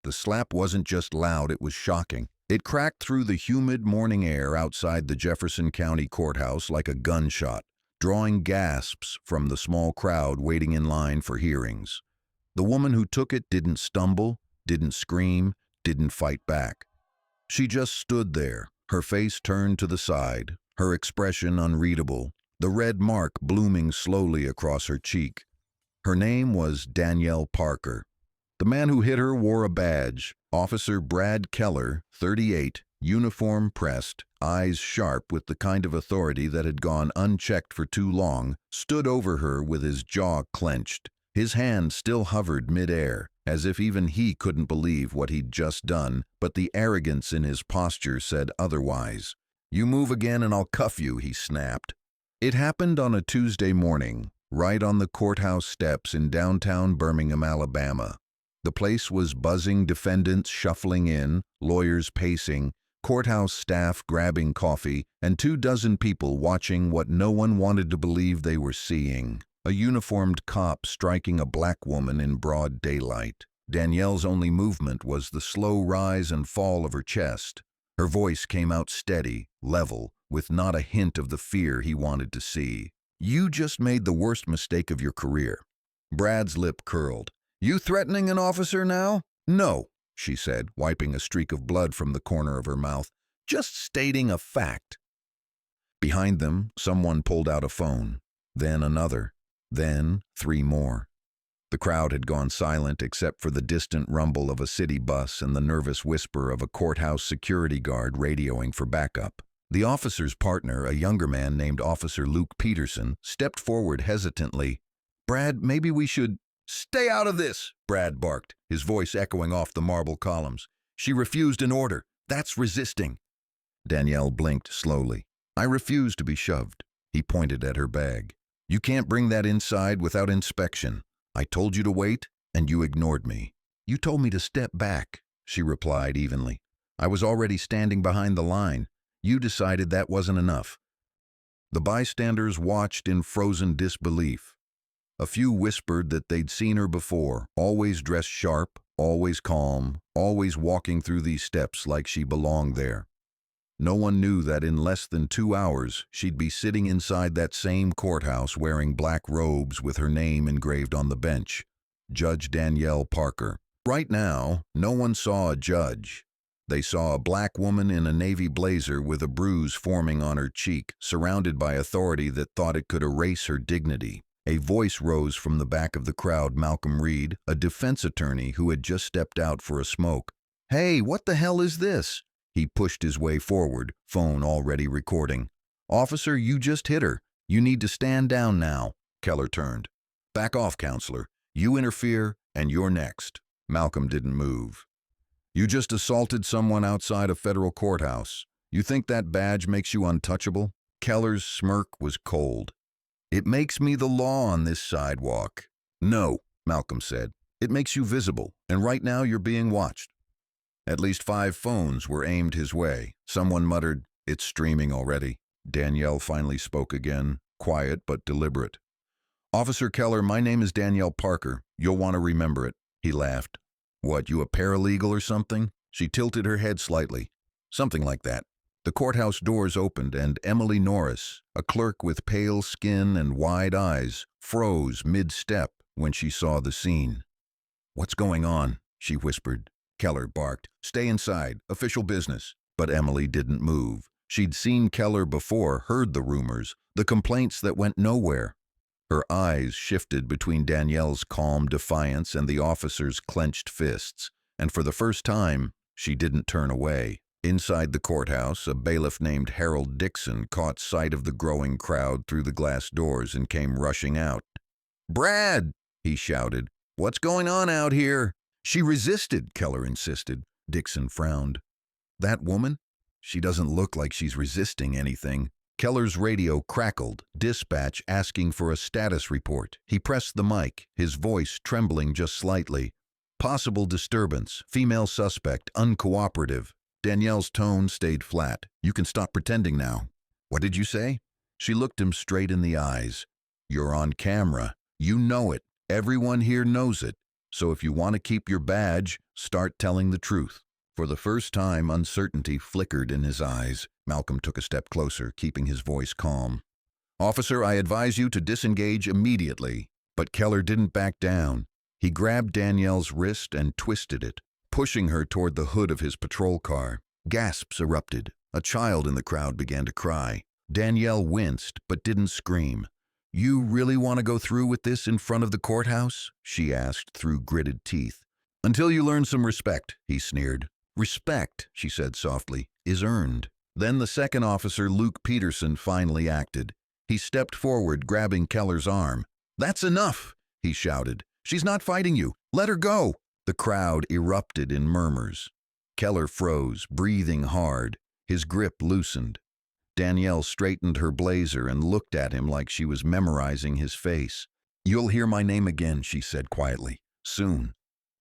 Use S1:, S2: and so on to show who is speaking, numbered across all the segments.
S1: The slap wasn't just loud, it was shocking. It cracked through the humid morning air outside the Jefferson County Courthouse like a gunshot, drawing gasps from the small crowd waiting in line for hearings. The woman who took it didn't stumble, didn't scream, didn't fight back. She just stood there, her face turned to the side, her expression unreadable, the red mark blooming slowly across her cheek. Her name was Danielle Parker. The man who hit her wore a badge, Officer Brad Keller, 38, uniform pressed, eyes sharp with the kind of authority that had gone unchecked for too long, stood over her with his jaw clenched. His hand still hovered midair, as if even he couldn't believe what he'd just done, but the arrogance in his posture said otherwise. "You move again and I'll cuff you," he snapped. It happened on a Tuesday morning, right on the courthouse steps in downtown Birmingham, Alabama. The place was buzzing, defendants shuffling in, lawyers pacing, courthouse staff grabbing coffee, and 24 people watching what no one wanted to believe they were seeing. A uniformed cop striking a black woman in broad daylight. Danielle's only movement was the slow rise and fall of her chest. Her voice came out steady, level, with not a hint of the fear he wanted to see. "You just made the worst mistake of your career." Brad's lip curled. "You threatening an officer now?" "No," she said, wiping a streak of blood from the corner of her mouth. "Just stating a fact." Behind them, someone pulled out a phone. Then another. Then 3 more. The crowd had gone silent except for the distant rumble of a city bus and the nervous whisper of a courthouse security guard radioing for backup. The officer's partner, a younger man named Officer Luke Peterson, stepped forward hesitantly. "Brad, maybe we should—" "Stay out of this," Brad barked, his voice echoing off the marble columns. "She refused an order. That's resisting." Danielle blinked slowly. "I refuse to be shoved." He pointed at her bag. "You can't bring that inside without inspection. I told you to wait, and you ignored me." "You told me to step back," she replied evenly. "I was already standing behind the line. You decided that wasn't enough." The bystanders watched in frozen disbelief. A few whispered that they'd seen her before, always dressed sharp, always calm, always walking through these steps like she belonged there. No one knew that in less than 2 hours, she'd be sitting inside that same courthouse wearing black robes with her name engraved on the bench. Judge Danielle Parker. Right now, no one saw a judge. They saw a black woman in a navy blazer with a bruise forming on her cheek, surrounded by authority that thought it could erase her dignity. A voice rose from the back of the crowd. Malcolm Reed, a defense attorney who had just stepped out for a smoke. "Hey, what the hell is this?" He pushed his way forward, phone already recording. "Officer, you just hit her. You need to stand down now." Keller turned. "Back off, counselor. You interfere, and you're next." Malcolm didn't move. "You just assaulted someone outside a federal courthouse. You think that badge makes you untouchable?" Keller's smirk was cold. "It makes me the law on this sidewalk." "No," Malcolm said. "It makes you visible, and right now you're being watched." At least 5 phones were aimed his way. Someone muttered, "It's streaming already." Danielle finally spoke again, quiet but deliberate. "Officer Keller, my name is Danielle Parker. You'll want to remember it." He laughed. "What, you a paralegal or something?" She tilted her head slightly. "Something like that." The courthouse doors opened and Emily Norris, a clerk with pale skin and wide eyes, froze mid-step when she saw the scene. "What's going on?" she whispered. Keller barked, "Stay inside, official business." But Emily didn't move. She'd seen Keller before, heard the rumors, the complaints that went nowhere. Her eyes shifted between Danielle's calm defiance and the officer's clenched fists, and for the first time, she didn't turn away. Inside the courthouse, a bailiff named Harold Dixon caught sight of the growing crowd through the glass doors and came rushing out. "Brad!" he shouted. "What's going on out here?" "She resisted," Keller insisted. Dixon frowned. "That woman? She doesn't look like she's resisting anything." Keller's radio crackled, dispatch asking for a status report. He pressed the mic, his voice trembling just slightly. "Possible disturbance, female suspect, uncooperative." Danielle's tone stayed flat. "You can stop pretending now." "What did you say?" She looked him straight in the eyes. "You're on camera. You know it. Everyone here knows it. So if you want to keep your badge, start telling the truth." For the first time, uncertainty flickered in his eyes. Malcolm took a step closer, keeping his voice calm. "Officer, I advise you to disengage immediately." But Keller didn't back down. He grabbed Danielle's wrist and twisted it, pushing her toward the hood of his patrol car. Gasps erupted. A child in the crowd began to cry. Danielle winced, but didn't scream. "You really want to go through with this in front of the courthouse?" she asked through gritted teeth. "Until you learn some respect," he sneered. "Respect," she said softly, "is earned." Then the second officer, Luke Peterson, finally acted. He stepped forward, grabbing Keller's arm. "That's enough," he shouted. "She's not fighting you. Let her go." The crowd erupted in murmurs. Keller froze, breathing hard. His grip loosened. Danielle straightened her blazer and looked at him like she was memorizing his face. "You'll hear my name again," she said quietly. "Soon."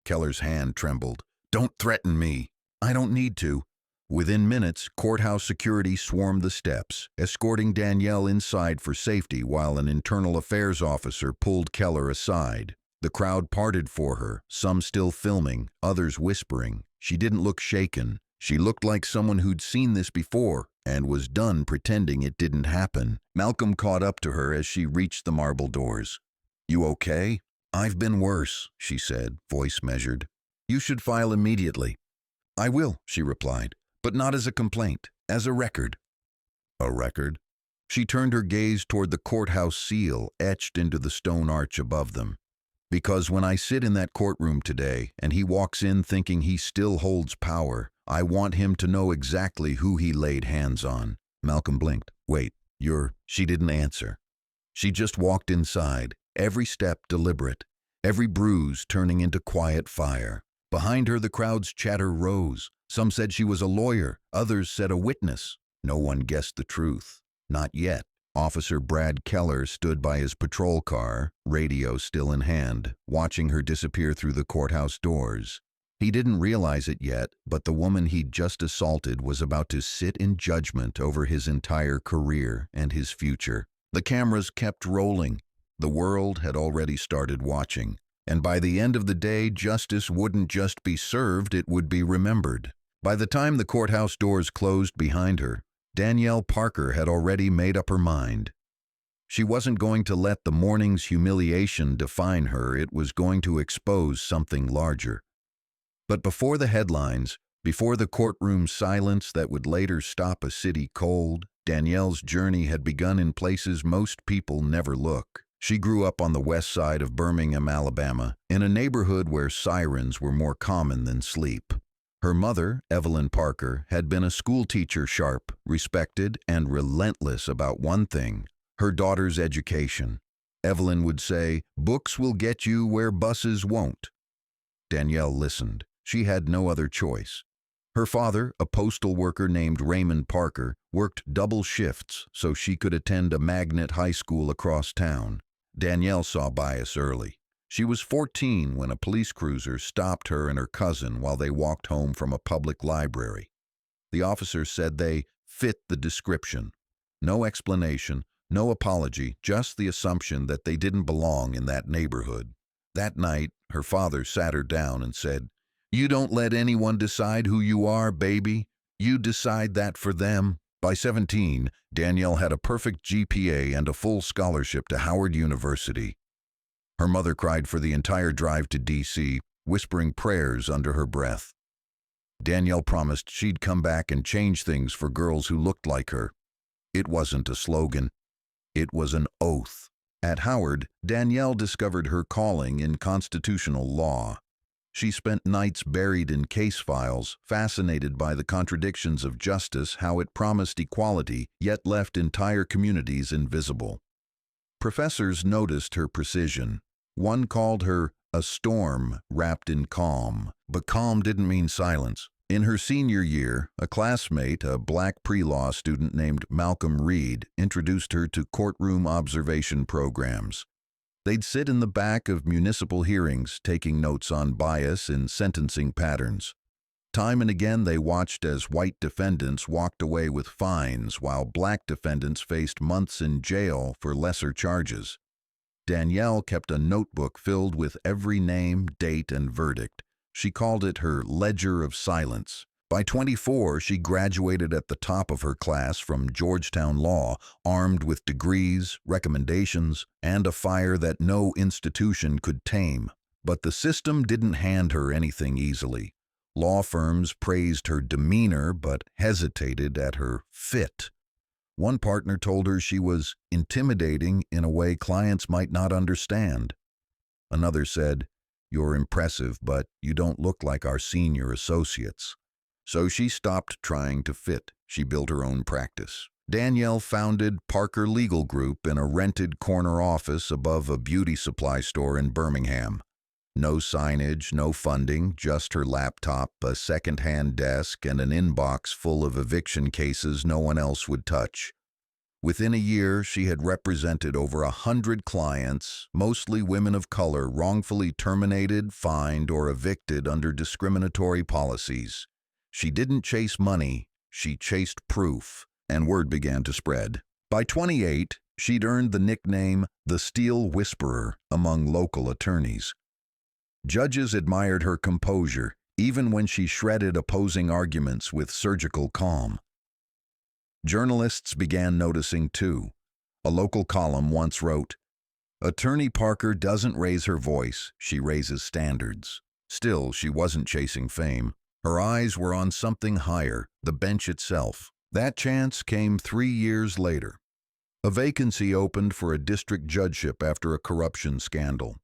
S1: Keller's hand trembled. "Don't threaten me." "I don't need to." Within minutes, courthouse security swarmed the steps, escorting Danielle inside for safety while an internal affairs officer pulled Keller aside. The crowd parted for her, some still filming, others whispering. She didn't look shaken. She looked like someone who'd seen this before and was done pretending it didn't happen. Malcolm caught up to her as she reached the marble doors. "You okay?" "I've been worse," she said, voice measured. "You should file immediately." "I will," she replied, "but not as a complaint, as a record." "A record?" She turned her gaze toward the courthouse seal etched into the stone arch above them. "Because when I sit in that courtroom today and he walks in thinking he still holds power, I want him to know exactly who he laid hands on." Malcolm blinked. "Wait, She didn't answer. She just walked inside, every step deliberate, every bruise turning into quiet fire. Behind her, the crowd's chatter rose. Some said she was a lawyer, others said a witness. No one guessed the truth. Not yet. Officer Brad Keller stood by his patrol car, radio still in hand, watching her disappear through the courthouse doors. He didn't realize it yet, but the woman he'd just assaulted was about to sit in judgment over his entire career and his future. The cameras kept rolling. The world had already started watching. And by the end of the day, justice wouldn't just be served, it would be remembered. By the time the courthouse doors closed behind her, Danielle Parker had already made up her mind. She wasn't going to let the morning's humiliation define her, it was going to expose something larger. But before the headlines, before the courtroom silence that would later stop a city cold, Danielle's journey had begun in places most people never look. She grew up on the west side of Birmingham, Alabama, in a neighborhood where sirens were more common than sleep. Her mother, Evelyn Parker, had been a schoolteacher, sharp, respected, and relentless about one thing: her daughter's education. Evelyn would say, "Books will get you where buses won't." Danielle listened. She had no other choice. Her father, a postal worker named Raymond Parker, worked double shifts so she could attend a magnet high school across town. Danielle saw bias early. She was 14 when a police cruiser stopped her and her cousin while they walked home from a public library. The officer said they fit the description. No explanation, no apology, just the assumption that they didn't belong in that neighborhood. That night, her father sat her down and said, "You don't let anyone decide who you are, baby. You decide that for them." By 17, Danielle had a perfect GPA and a full scholarship to Howard University. Her mother cried for the entire drive to D.C., whispering prayers under her breath. Danielle promised she'd come back and change things for girls who looked like her. It wasn't a slogan. It was an oath. At Howard, Danielle discovered her calling in constitutional law. She spent nights buried in case files, fascinated by the contradictions of justice, how it promised equality, yet left entire communities invisible. Professors noticed her precision. One called her a storm wrapped in calm. But calm didn't mean silence. In her senior year, a classmate, a black pre-law student named Malcolm Reed, introduced her to courtroom observation programs. They'd sit in the back of municipal hearings, taking notes on bias in sentencing patterns. Time and again they watched as white defendants walked away with fines while black defendants faced months in jail for lesser charges. Danielle kept a notebook filled with every name, date, and verdict. She called it her ledger of silence. By 24, she graduated at the top of her class from Georgetown Law, armed with degrees, recommendations, and a fire that no institution could tame. But the system didn't hand her anything easily. Law firms praised her demeanor but hesitated at her fit. One partner told her she was intimidating in a way clients might not understand. Another said, "You're impressive, but you don't look like our senior associates." So she stopped trying to fit. She built her own practice. Danielle founded Parker Legal Group in a rented corner office above a beauty supply store in Birmingham. No signage, no funding, just her laptop, a second-hand desk, and an inbox full of eviction cases no one else would touch. Within a year, she had represented over 100 clients, mostly women of color, wrongfully terminated, fined, or evicted under discriminatory policies. She didn't chase money, she chased proof, and word began to spread. By 28, she'd earned the nickname the Steel Whisperer among local attorneys. Judges admired her composure, even when she shredded opposing arguments with surgical calm. Journalists began noticing too. A local column once wrote, "Attorney Parker doesn't raise her voice, she raises standards." Still, she wasn't chasing fame. Her eyes were on something higher, the bench itself. That chance came 3 years later. A vacancy opened for a district judgeship after a corruption scandal.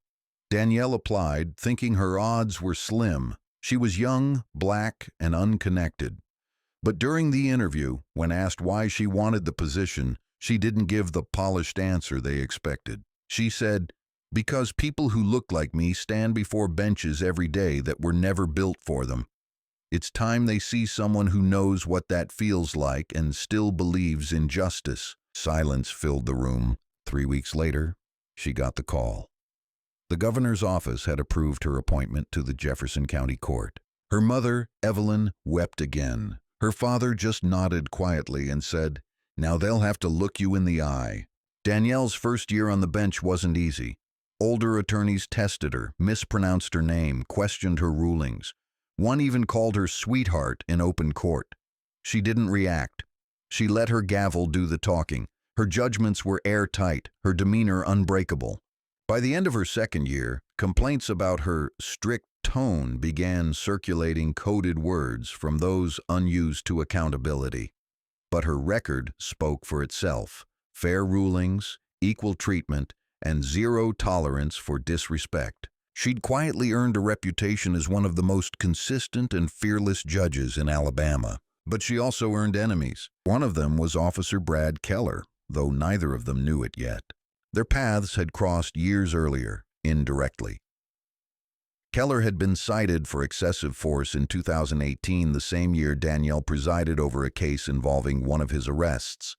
S1: Danielle applied, thinking her odds were slim. She was young, black, and unconnected. But during the interview, when asked why she wanted the position, she didn't give the polished answer they expected. She said, "Because people who look like me stand before benches every day that were never built for them. It's time they see someone who knows what that feels like and still believes in justice." Silence filled the room. 3 weeks later, she got the call. The governor's office had approved her appointment to the Jefferson County Court. Her mother, Evelyn, wept again. Her father just nodded quietly and said, "Now they'll have to look you in the eye." Danielle's first year on the bench wasn't easy. Older attorneys tested her, mispronounced her name, questioned her rulings. One even called her sweetheart in open court. She didn't react. She let her gavel do the talking. Her judgments were airtight, her demeanor unbreakable. By the end of her second year, complaints about her strict tone began circulating coded words from those unused to accountability. But her record spoke for itself. Fair rulings, equal treatment, and zero tolerance for disrespect. She'd quietly earned a reputation as one of the most consistent and fearless judges in Alabama. But she also earned enemies. One of them was Officer Brad Keller, though neither of them knew it yet. Their paths had crossed years earlier, indirectly. Keller had been cited for excessive force in 2018, the same year Danielle presided over a case involving one of his arrests.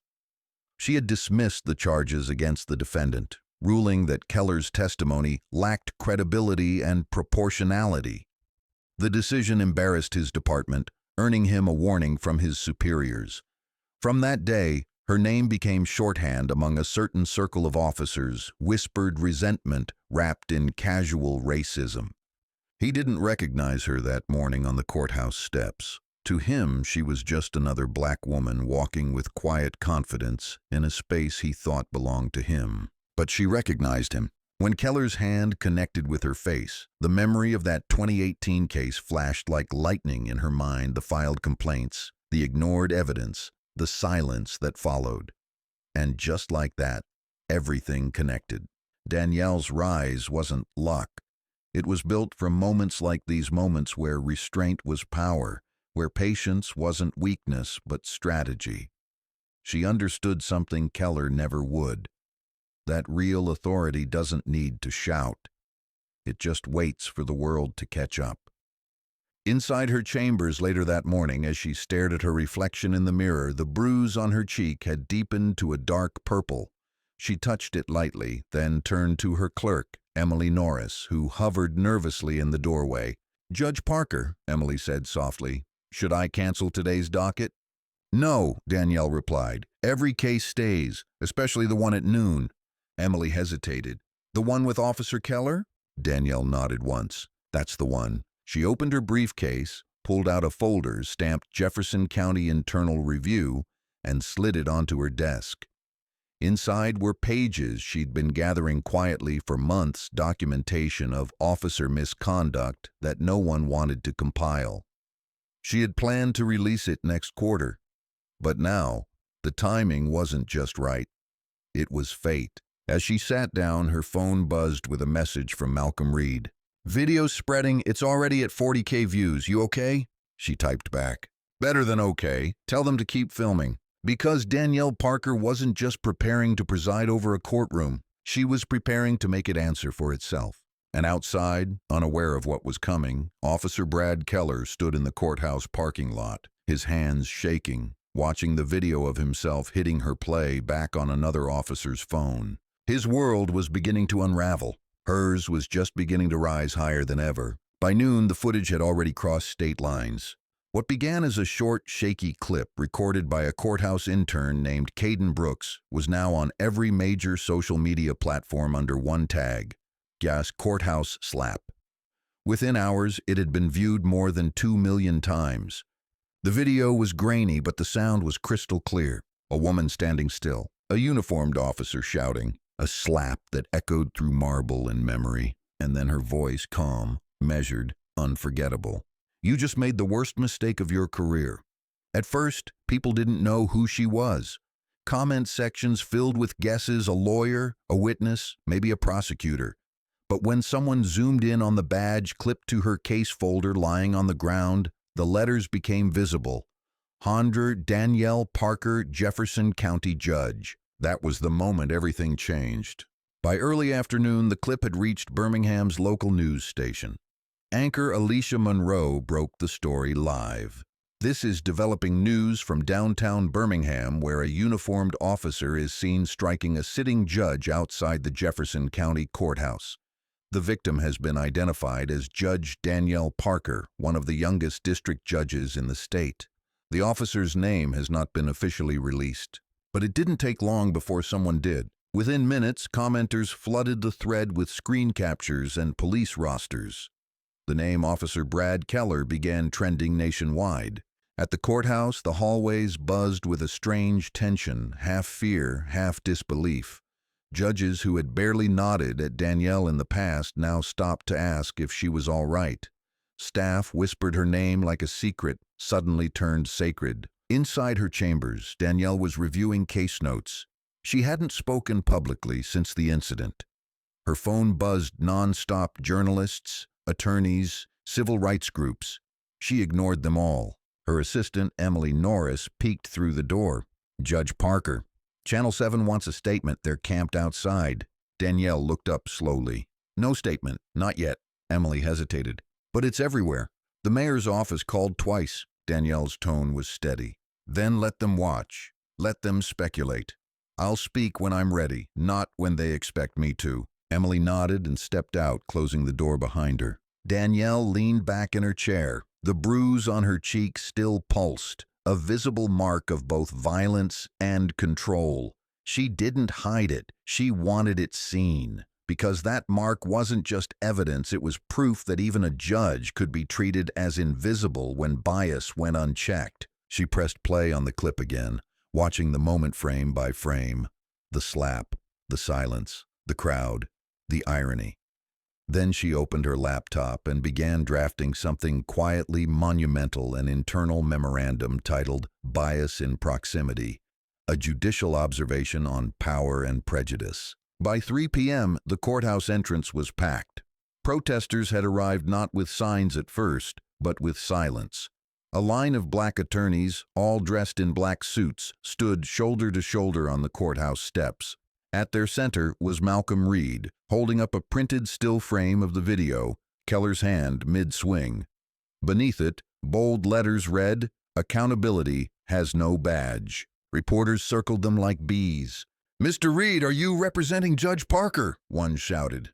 S1: She had dismissed the charges against the defendant, ruling that Keller's testimony lacked credibility and proportionality. The decision embarrassed his department, earning him a warning from his superiors. From that day, her name became shorthand among a certain circle of officers, whispered resentment wrapped in casual racism. He didn't recognize her that morning on the courthouse steps. To him, she was just another black woman walking with quiet confidence in a space he thought belonged to him. But she recognized him. When Keller's hand connected with her face, the memory of that 2018 case flashed like lightning in her mind, the filed complaints, the ignored evidence, the silence that followed. And just like that, everything connected. Danielle's rise wasn't luck. It was built from moments like these, moments where restraint was power, where patience wasn't weakness but strategy. She understood something Keller never would. That real authority doesn't need to shout. It just waits for the world to catch up. Inside her chambers later that morning, as she stared at her reflection in the mirror, the bruise on her cheek had deepened to a dark purple. She touched it lightly, then turned to her clerk, Emily Norris, who hovered nervously in the doorway. "Judge Parker," Emily said softly, "should I cancel today's docket?" "No," Danielle replied. "Every case stays, especially the one at noon." Emily hesitated. The one with Officer Keller? Danielle nodded once. That's the one. She opened her briefcase, pulled out a folder stamped Jefferson County Internal Review, and slid it onto her desk. Inside were pages she'd been gathering quietly for months, documentation of officer misconduct that no one wanted to compile. She had planned to release it next quarter, but now the timing wasn't just right. It was fate. As she sat down, her phone buzzed with a message from Malcolm Reed. "Video's spreading. It's already at 40K views. You okay?" She typed back. "Better than okay. Tell them to keep filming." Because Danielle Parker wasn't just preparing to preside over a courtroom. She was preparing to make it answer for itself. And outside, unaware of what was coming, Officer Brad Keller stood in the courthouse parking lot, his hands shaking, watching the video of himself hitting her play back on another officer's phone. His world was beginning to unravel. Hers was just beginning to rise higher than ever. By noon, the footage had already crossed state lines. What began as a short, shaky clip recorded by a courthouse intern named Caden Brooks was now on every major social media platform under one tag: Gas Courthouse Slap. Within hours, it had been viewed more than 2 million times. The video was grainy, but the sound was crystal clear. A woman standing still, a uniformed officer shouting, a slap that echoed through marble and memory, and then her voice calm, measured, unforgettable. "You just made the worst mistake of your career." At first, people didn't know who she was. Comment sections filled with guesses: a lawyer, a witness, maybe a prosecutor. But when someone zoomed in on the badge clipped to her case folder lying on the ground, the letters became visible. Hondra Danielle Parker, Jefferson County Judge. That was the moment everything changed. By early afternoon, the clip had reached Birmingham's local news station. Anchor Alicia Monroe broke the story live. This is developing news from downtown Birmingham, where a uniformed officer is seen striking a sitting judge outside the Jefferson County Courthouse. The victim has been identified as Judge Danielle Parker, one of the youngest district judges in the state. The officer's name has not been officially released. But it didn't take long before someone did. Within minutes, commenters flooded the thread with screen captures and police rosters. The name Officer Brad Keller began trending nationwide. At the courthouse, the hallways buzzed with a strange tension, half fear, half disbelief. Judges who had barely nodded at Danielle in the past now stopped to ask if she was all right. Staff whispered her name like a secret, suddenly turned sacred. Inside her chambers, Danielle was reviewing case notes. She hadn't spoken publicly since the incident. Her phone buzzed nonstop: journalists, attorneys, civil rights groups. She ignored them all. Her assistant, Emily Norris, peeked through the door. "Judge Parker. Channel 7 wants a statement. They're camped outside." Danielle looked up slowly. "No statement. Not yet." Emily hesitated. "But it's everywhere. The mayor's office called twice." Danielle's tone was steady. "Then let them watch. Let them speculate. I'll speak when I'm ready, not when they expect me to." Emily nodded and stepped out, closing the door behind her. Danielle leaned back in her chair. The bruise on her cheek still pulsed, a visible mark of both violence and control. She didn't hide it. She wanted it seen. Because that mark wasn't just evidence, it was proof that even a judge could be treated as invisible when bias went unchecked. She pressed play on the clip again, watching the moment frame by frame. The slap, the silence, the crowd, the irony. Then she opened her laptop and began drafting something quietly monumental, an internal memorandum titled "Bias in Proximity," a judicial observation on power and prejudice. By 3 p.m., the courthouse entrance was packed. Protesters had arrived not with signs at first, but with silence. A line of black attorneys, all dressed in black suits, stood shoulder to shoulder on the courthouse steps. At their center was Malcolm Reed, holding up a printed still frame of the video, Keller's hand mid-swing. Beneath it, bold letters read, "Accountability has no badge." Reporters circled them like bees. "Mr. Reed, are you representing Judge Parker?" one shouted.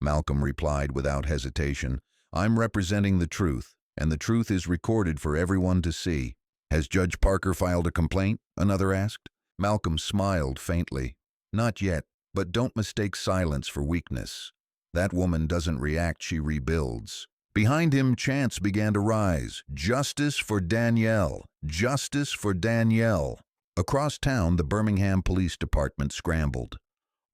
S1: Malcolm replied without hesitation, "I'm representing the truth, and the truth is recorded for everyone to see." "Has Judge Parker filed a complaint?" another asked. Malcolm smiled faintly. "Not yet. But don't mistake silence for weakness. That woman doesn't react, she rebuilds. Behind him, chants began to rise. Justice for Danielle! Justice for Danielle! Across town, the Birmingham Police Department scrambled.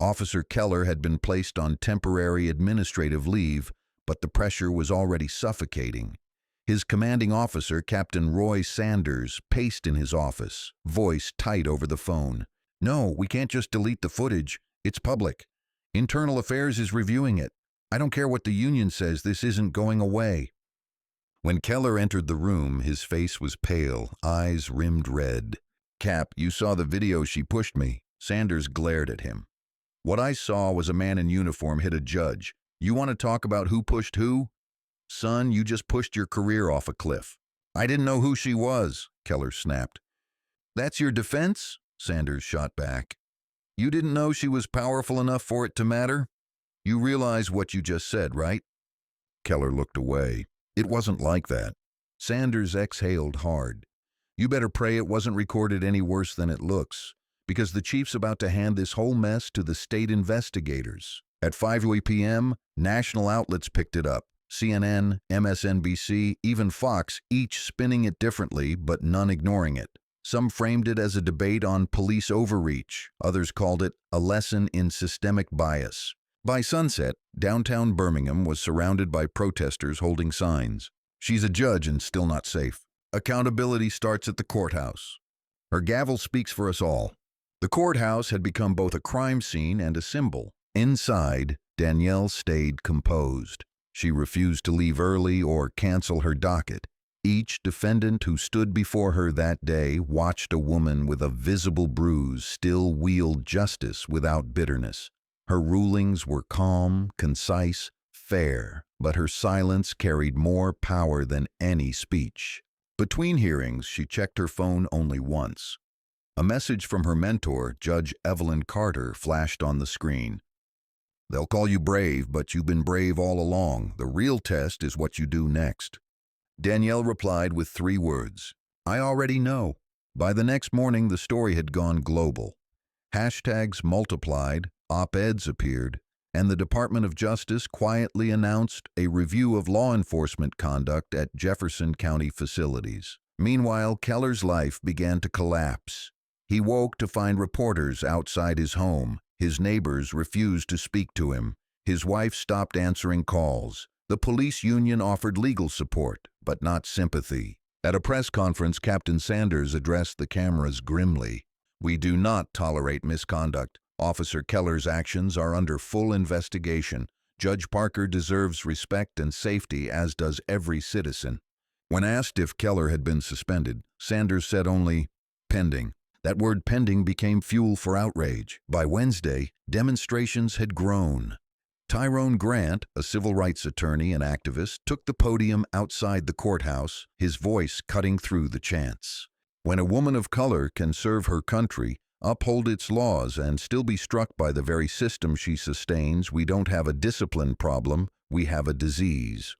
S1: Officer Keller had been placed on temporary administrative leave, but the pressure was already suffocating. His commanding officer, Captain Roy Sanders, paced in his office, voice tight over the phone. "No, we can't just delete the footage. It's public. Internal Affairs is reviewing it. I don't care what the union says, this isn't going away." When Keller entered the room, his face was pale, eyes rimmed red. "Cap, you saw the video she pushed me." Sanders glared at him. "What I saw was a man in uniform hit a judge. You want to talk about who pushed who? Son, you just pushed your career off a cliff." "I didn't know who she was," Keller snapped. "That's your defense?" Sanders shot back. "You didn't know she was powerful enough for it to matter? You realize what you just said, right?" Keller looked away. "It wasn't like that." Sanders exhaled hard. "You better pray it wasn't recorded any worse than it looks, because the chief's about to hand this whole mess to the state investigators." At 5 p.m., national outlets picked it up. CNN, MSNBC, even Fox, each spinning it differently, but none ignoring it. Some framed it as a debate on police overreach. Others called it a lesson in systemic bias. By sunset, downtown Birmingham was surrounded by protesters holding signs. "She's a judge and still not safe. Accountability starts at the courthouse." Her gavel speaks for us all. The courthouse had become both a crime scene and a symbol. Inside, Danielle stayed composed. She refused to leave early or cancel her docket. Each defendant who stood before her that day watched a woman with a visible bruise still wield justice without bitterness. Her rulings were calm, concise, fair, but her silence carried more power than any speech. Between hearings, she checked her phone only once. A message from her mentor, Judge Evelyn Carter, flashed on the screen. "They'll call you brave, but you've been brave all along. The real test is what you do next." Danielle replied with 3 words. "I already know." By the next morning, the story had gone global. Hashtags multiplied, op-eds appeared, and the Department of Justice quietly announced a review of law enforcement conduct at Jefferson County facilities. Meanwhile, Keller's life began to collapse. He woke to find reporters outside his home. His neighbors refused to speak to him. His wife stopped answering calls. The police union offered legal support, but not sympathy. At a press conference, Captain Sanders addressed the cameras grimly. "We do not tolerate misconduct. Officer Keller's actions are under full investigation. Judge Parker deserves respect and safety, as does every citizen." When asked if Keller had been suspended, Sanders said only, "Pending." That word pending became fuel for outrage. By Wednesday, demonstrations had grown. Tyrone Grant, a civil rights attorney and activist, took the podium outside the courthouse, his voice cutting through the chants. "When a woman of color can serve her country, uphold its laws, and still be struck by the very system she sustains, we don't have a discipline problem, we have a disease."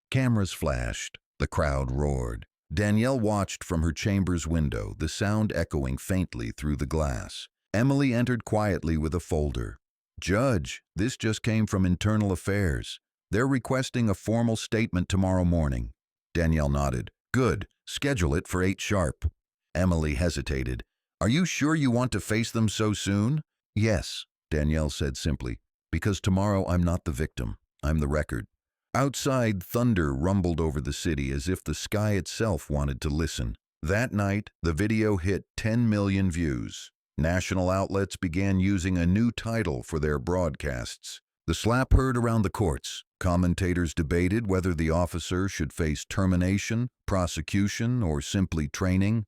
S1: Cameras flashed. The crowd roared. Danielle watched from her chamber's window, the sound echoing faintly through the glass. Emily entered quietly with a folder. "Judge, this just came from Internal Affairs. They're requesting a formal statement tomorrow morning." Danielle nodded. "Good. Schedule it for 8 sharp." Emily hesitated. "Are you sure you want to face them so soon?" "Yes," Danielle said simply, "because tomorrow I'm not the victim. I'm the record." Outside, thunder rumbled over the city as if the sky itself wanted to listen. That night, the video hit 10 million views. National outlets began using a new title for their broadcasts. The slap heard around the courts. Commentators debated whether the officer should face termination, prosecution, or simply training.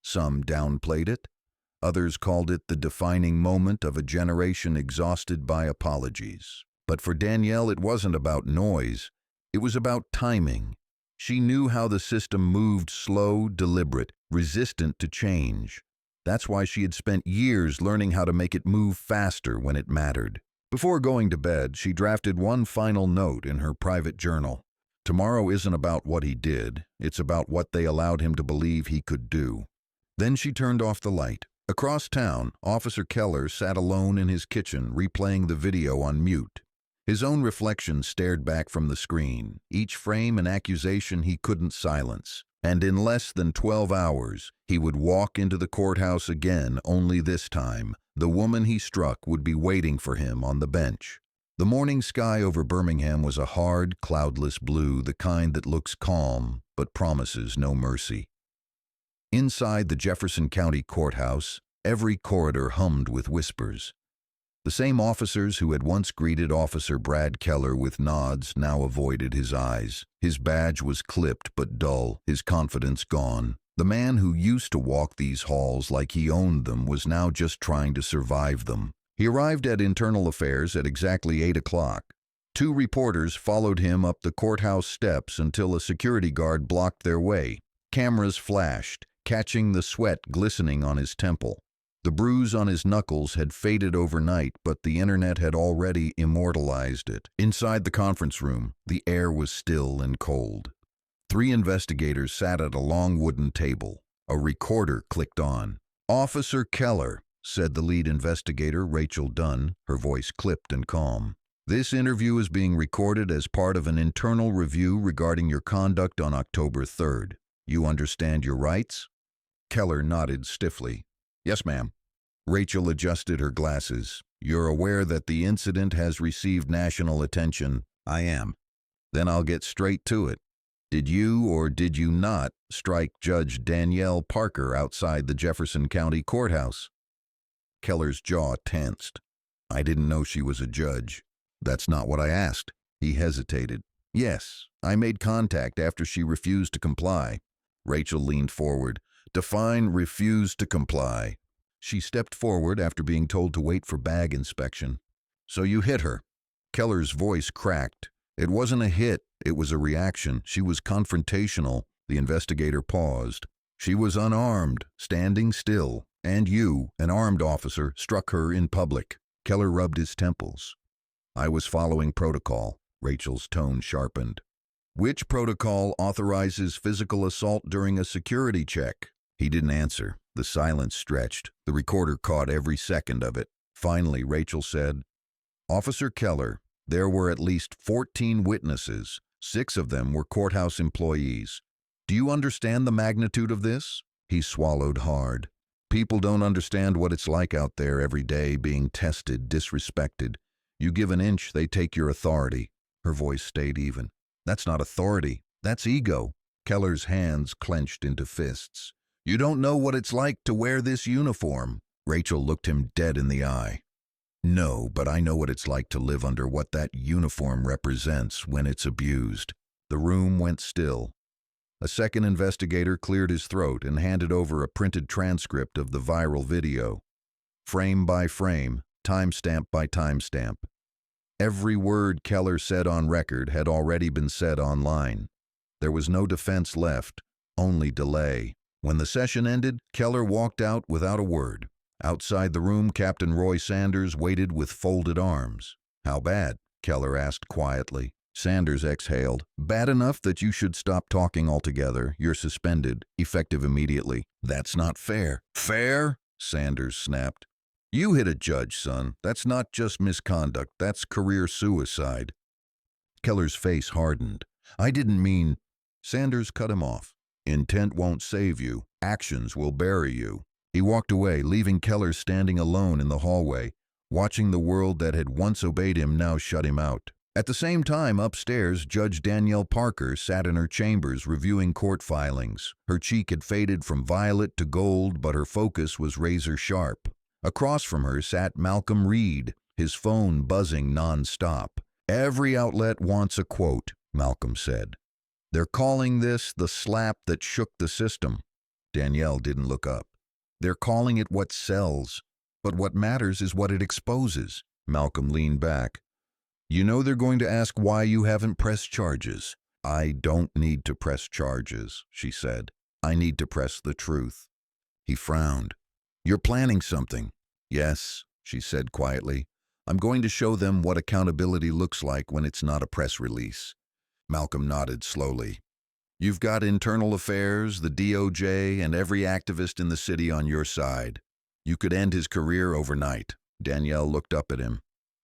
S1: Some downplayed it. Others called it the defining moment of a generation exhausted by apologies. But for Danielle, it wasn't about noise. It was about timing. She knew how the system moved, slow, deliberate, resistant to change. That's why she had spent years learning how to make it move faster when it mattered. Before going to bed, she drafted one final note in her private journal. Tomorrow isn't about what he did. It's about what they allowed him to believe he could do. Then she turned off the light. Across town, Officer Keller sat alone in his kitchen, replaying the video on mute. His own reflection stared back from the screen, each frame an accusation he couldn't silence. And in less than 12 hours, he would walk into the courthouse again, only this time, the woman he struck would be waiting for him on the bench. The morning sky over Birmingham was a hard, cloudless blue, the kind that looks calm but promises no mercy. Inside the Jefferson County Courthouse, every corridor hummed with whispers. The same officers who had once greeted Officer Brad Keller with nods now avoided his eyes. His badge was clipped but dull, his confidence gone. The man who used to walk these halls like he owned them was now just trying to survive them. He arrived at Internal Affairs at exactly 8 o'clock. 2 reporters followed him up the courthouse steps until a security guard blocked their way. Cameras flashed, catching the sweat glistening on his temple. The bruise on his knuckles had faded overnight, but the internet had already immortalized it. Inside the conference room, the air was still and cold. 3 investigators sat at a long wooden table. A recorder clicked on. "Officer Keller," said the lead investigator, Rachel Dunn, her voice clipped and calm. "This interview is being recorded as part of an internal review regarding your conduct on October 3rd. You understand your rights?" Keller nodded stiffly. "Yes, ma'am." Rachel adjusted her glasses. "You're aware that the incident has received national attention?" "I am." "Then I'll get straight to it. Did you or did you not strike Judge Danielle Parker outside the Jefferson County Courthouse?" Keller's jaw tensed. "I didn't know she was a judge." "That's not what I asked." He hesitated. "Yes, I made contact after she refused to comply." Rachel leaned forward. "Define refused to comply." "She stepped forward after being told to wait for bag inspection." "So you hit her?" Keller's voice cracked. "It wasn't a hit, it was a reaction. She was confrontational." The investigator paused. "She was unarmed, standing still, and you, an armed officer, struck her in public." Keller rubbed his temples. "I was following protocol." Rachel's tone sharpened. "Which protocol authorizes physical assault during a security check?" He didn't answer. The silence stretched. The recorder caught every second of it. Finally, Rachel said, "Officer Keller, there were at least 14 witnesses. 6 of them were courthouse employees. Do you understand the magnitude of this?" He swallowed hard. "People don't understand what it's like out there every day, being tested, disrespected. You give an inch, they take your authority." Her voice stayed even. "That's not authority. That's ego." Keller's hands clenched into fists. "You don't know what it's like to wear this uniform." Rachel looked him dead in the eye. "No, but I know what it's like to live under what that uniform represents when it's abused." The room went still. A second investigator cleared his throat and handed over a printed transcript of the viral video. Frame by frame, timestamp by timestamp. Every word Keller said on record had already been said online. There was no defense left, only delay. When the session ended, Keller walked out without a word. Outside the room, Captain Roy Sanders waited with folded arms. "How bad?" Keller asked quietly. Sanders exhaled. "Bad enough that you should stop talking altogether. You're suspended, effective immediately." "That's not fair." "Fair?" Sanders snapped. "You hit a judge, son. That's not just misconduct. That's career suicide." Keller's face hardened. "I didn't mean—" Sanders cut him off. "Intent won't save you. Actions will bury you." He walked away, leaving Keller standing alone in the hallway, watching the world that had once obeyed him now shut him out. At the same time, upstairs, Judge Danielle Parker sat in her chambers reviewing court filings. Her cheek had faded from violet to gold, but her focus was razor sharp. Across from her sat Malcolm Reed, his phone buzzing non-stop. "Every outlet wants a quote," Malcolm said. "They're calling this the slap that shook the system." Danielle didn't look up. "They're calling it what sells, but what matters is what it exposes." Malcolm leaned back. "You know they're going to ask why you haven't pressed charges." "I don't need to press charges," she said. "I need to press the truth." He frowned. "You're planning something." "Yes," she said quietly. "I'm going to show them what accountability looks like when it's not a press release." Malcolm nodded slowly. "You've got Internal Affairs, the DOJ, and every activist in the city on your side. You could end his career overnight. Danielle looked up at him.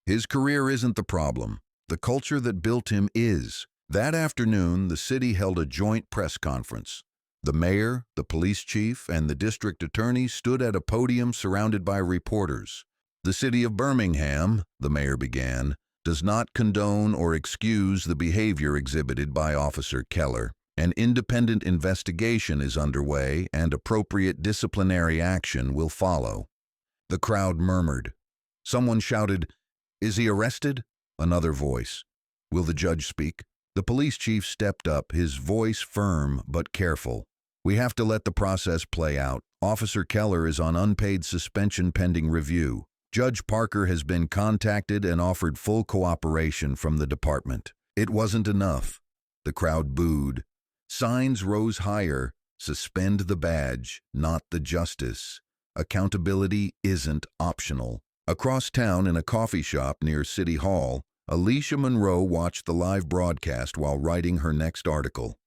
S1: His career isn't the problem. The culture that built him is. That afternoon, the city held a joint press conference. The mayor, the police chief, and the district attorney stood at a podium surrounded by reporters. The city of Birmingham, the mayor began, does not condone or excuse the behavior exhibited by Officer Keller. An independent investigation is underway and appropriate disciplinary action will follow. The crowd murmured. Someone shouted, "Is he arrested?" Another voice, "Will the judge speak?" The police chief stepped up, his voice firm but careful. "We have to let the process play out. Officer Keller is on unpaid suspension pending review. Judge Parker has been contacted and offered full cooperation from the department." It wasn't enough. The crowd booed. Signs rose higher. Suspend the badge, not the justice. Accountability isn't optional. Across town in a coffee shop near City Hall, Alicia Monroe watched the live broadcast while writing her next article.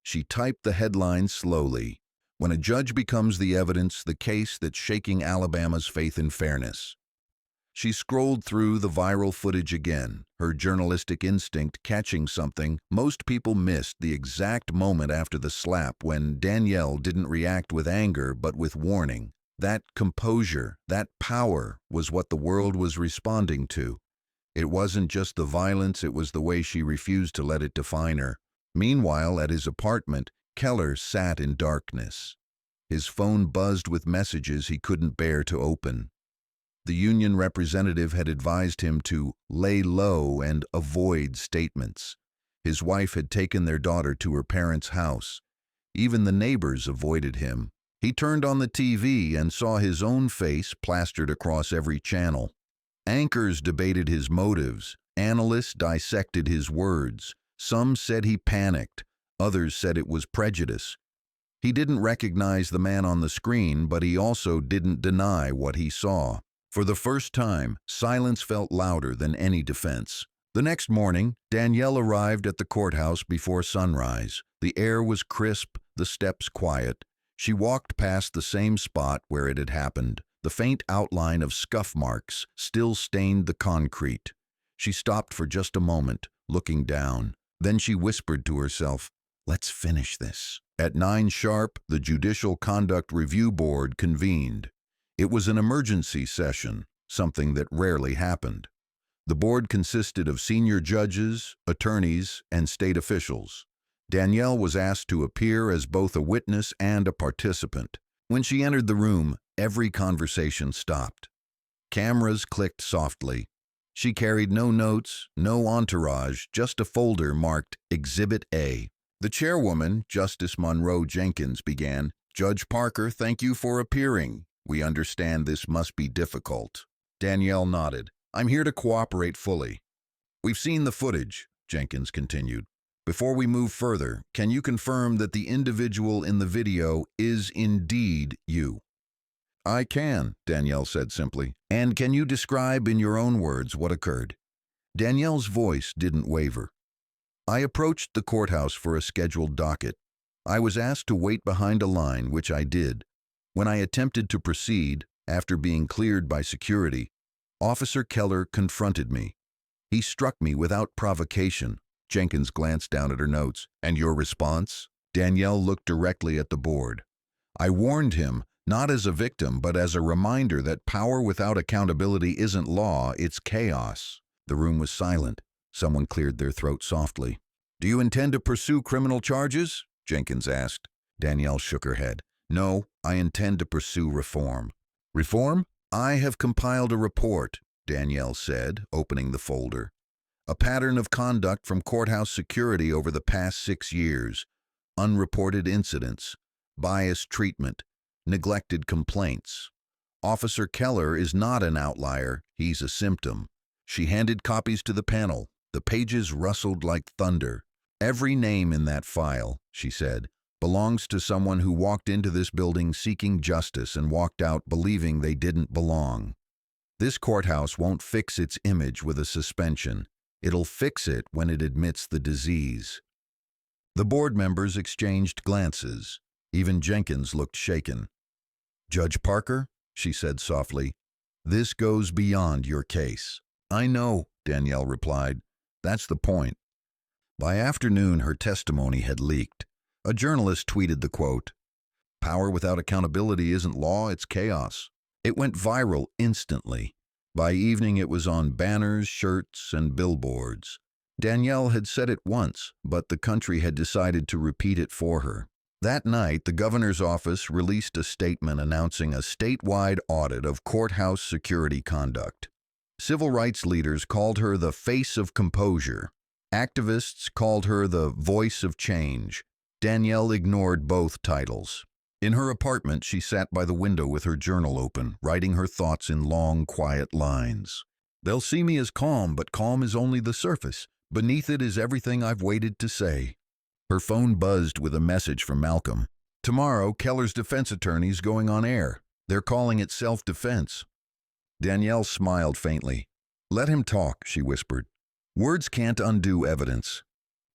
S1: She typed the headline slowly. "When a judge becomes the evidence, the case that's shaking Alabama's faith in fairness." She scrolled through the viral footage again, her journalistic instinct catching something most people missed: the exact moment after the slap when Danielle didn't react with anger but with warning. That composure, that power, was what the world was responding to. It wasn't just the violence, it was the way she refused to let it define her. Meanwhile, at his apartment, Keller sat in darkness. His phone buzzed with messages he couldn't bear to open. The union representative had advised him to lay low and avoid statements. His wife had taken their daughter to her parents' house. Even the neighbors avoided him. He turned on the TV and saw his own face plastered across every channel. Anchors debated his motives. Analysts dissected his words. Some said he panicked. Others said it was prejudice. He didn't recognize the man on the screen, but he also didn't deny what he saw. For the first time, silence felt louder than any defense. The next morning, Danielle arrived at the courthouse before sunrise. The air was crisp, the steps quiet. She walked past the same spot where it had happened. The faint outline of scuff marks still stained the concrete. She stopped for just a moment, looking down. Then she whispered to herself, "Let's finish this." At 9 sharp, the Judicial Conduct Review Board convened. It was an emergency session, something that rarely happened. The board consisted of senior judges, attorneys, and state officials. Danielle was asked to appear as both a witness and a participant. When she entered the room, every conversation stopped. Cameras clicked softly. She carried no notes, no entourage, just a folder marked Exhibit A. The chairwoman, Justice Monroe Jenkins, began, "Judge Parker, thank you for appearing. We understand this must be difficult." Danielle nodded. "I'm here to cooperate fully." "We've seen the footage," Jenkins continued. "Before we move further, can you confirm that the individual in the video is indeed you?" "I can," Danielle said simply. "And can you describe in your own words what occurred?" Danielle's voice didn't waver. "I approached the courthouse for a scheduled docket. I was asked to wait behind a line, which I did. When I attempted to proceed, after being cleared by security, Officer Keller confronted me. He struck me without provocation." Jenkins glanced down at her notes. "And your response?" Danielle looked directly at the board. "I warned him, not as a victim, but as a reminder that power without accountability isn't law, it's chaos." The room was silent. Someone cleared their throat softly. "Do you intend to pursue criminal charges?" Jenkins asked. Danielle shook her head. "No, I intend to pursue reform." "Reform?" "I have compiled a report," Danielle said, opening the folder. "A pattern of conduct from courthouse security over the past 6 years. Unreported incidents, biased treatment, neglected complaints. Officer Keller is not an outlier, he's a symptom." She handed copies to the panel. The pages rustled like thunder. "Every name in that file," she said, "belongs to someone who walked into this building seeking justice and walked out believing they didn't belong. This courthouse won't fix its image with a suspension. It'll fix it when it admits the disease." The board members exchanged glances. Even Jenkins looked shaken. "Judge Parker?" she said softly. "This goes beyond your case." "I know," Danielle replied. "That's the point." By afternoon, her testimony had leaked. A journalist tweeted the quote, "Power without accountability isn't law, it's chaos." It went viral instantly. By evening, it was on banners, shirts, and billboards. Danielle had said it once, but the country had decided to repeat it for her. That night, the governor's office released a statement announcing a statewide audit of courthouse security conduct. Civil rights leaders called her the face of composure. Activists called her the voice of change. Danielle ignored both titles. In her apartment, she sat by the window with her journal open, writing her thoughts in long, quiet lines. "They'll see me as calm, but calm is only the surface. Beneath it is everything I've waited to say." Her phone buzzed with a message from Malcolm. "Tomorrow, Keller's defense attorney's going on air. They're calling it self-defense." Danielle smiled faintly. "Let him talk," she whispered. "Words can't undo evidence."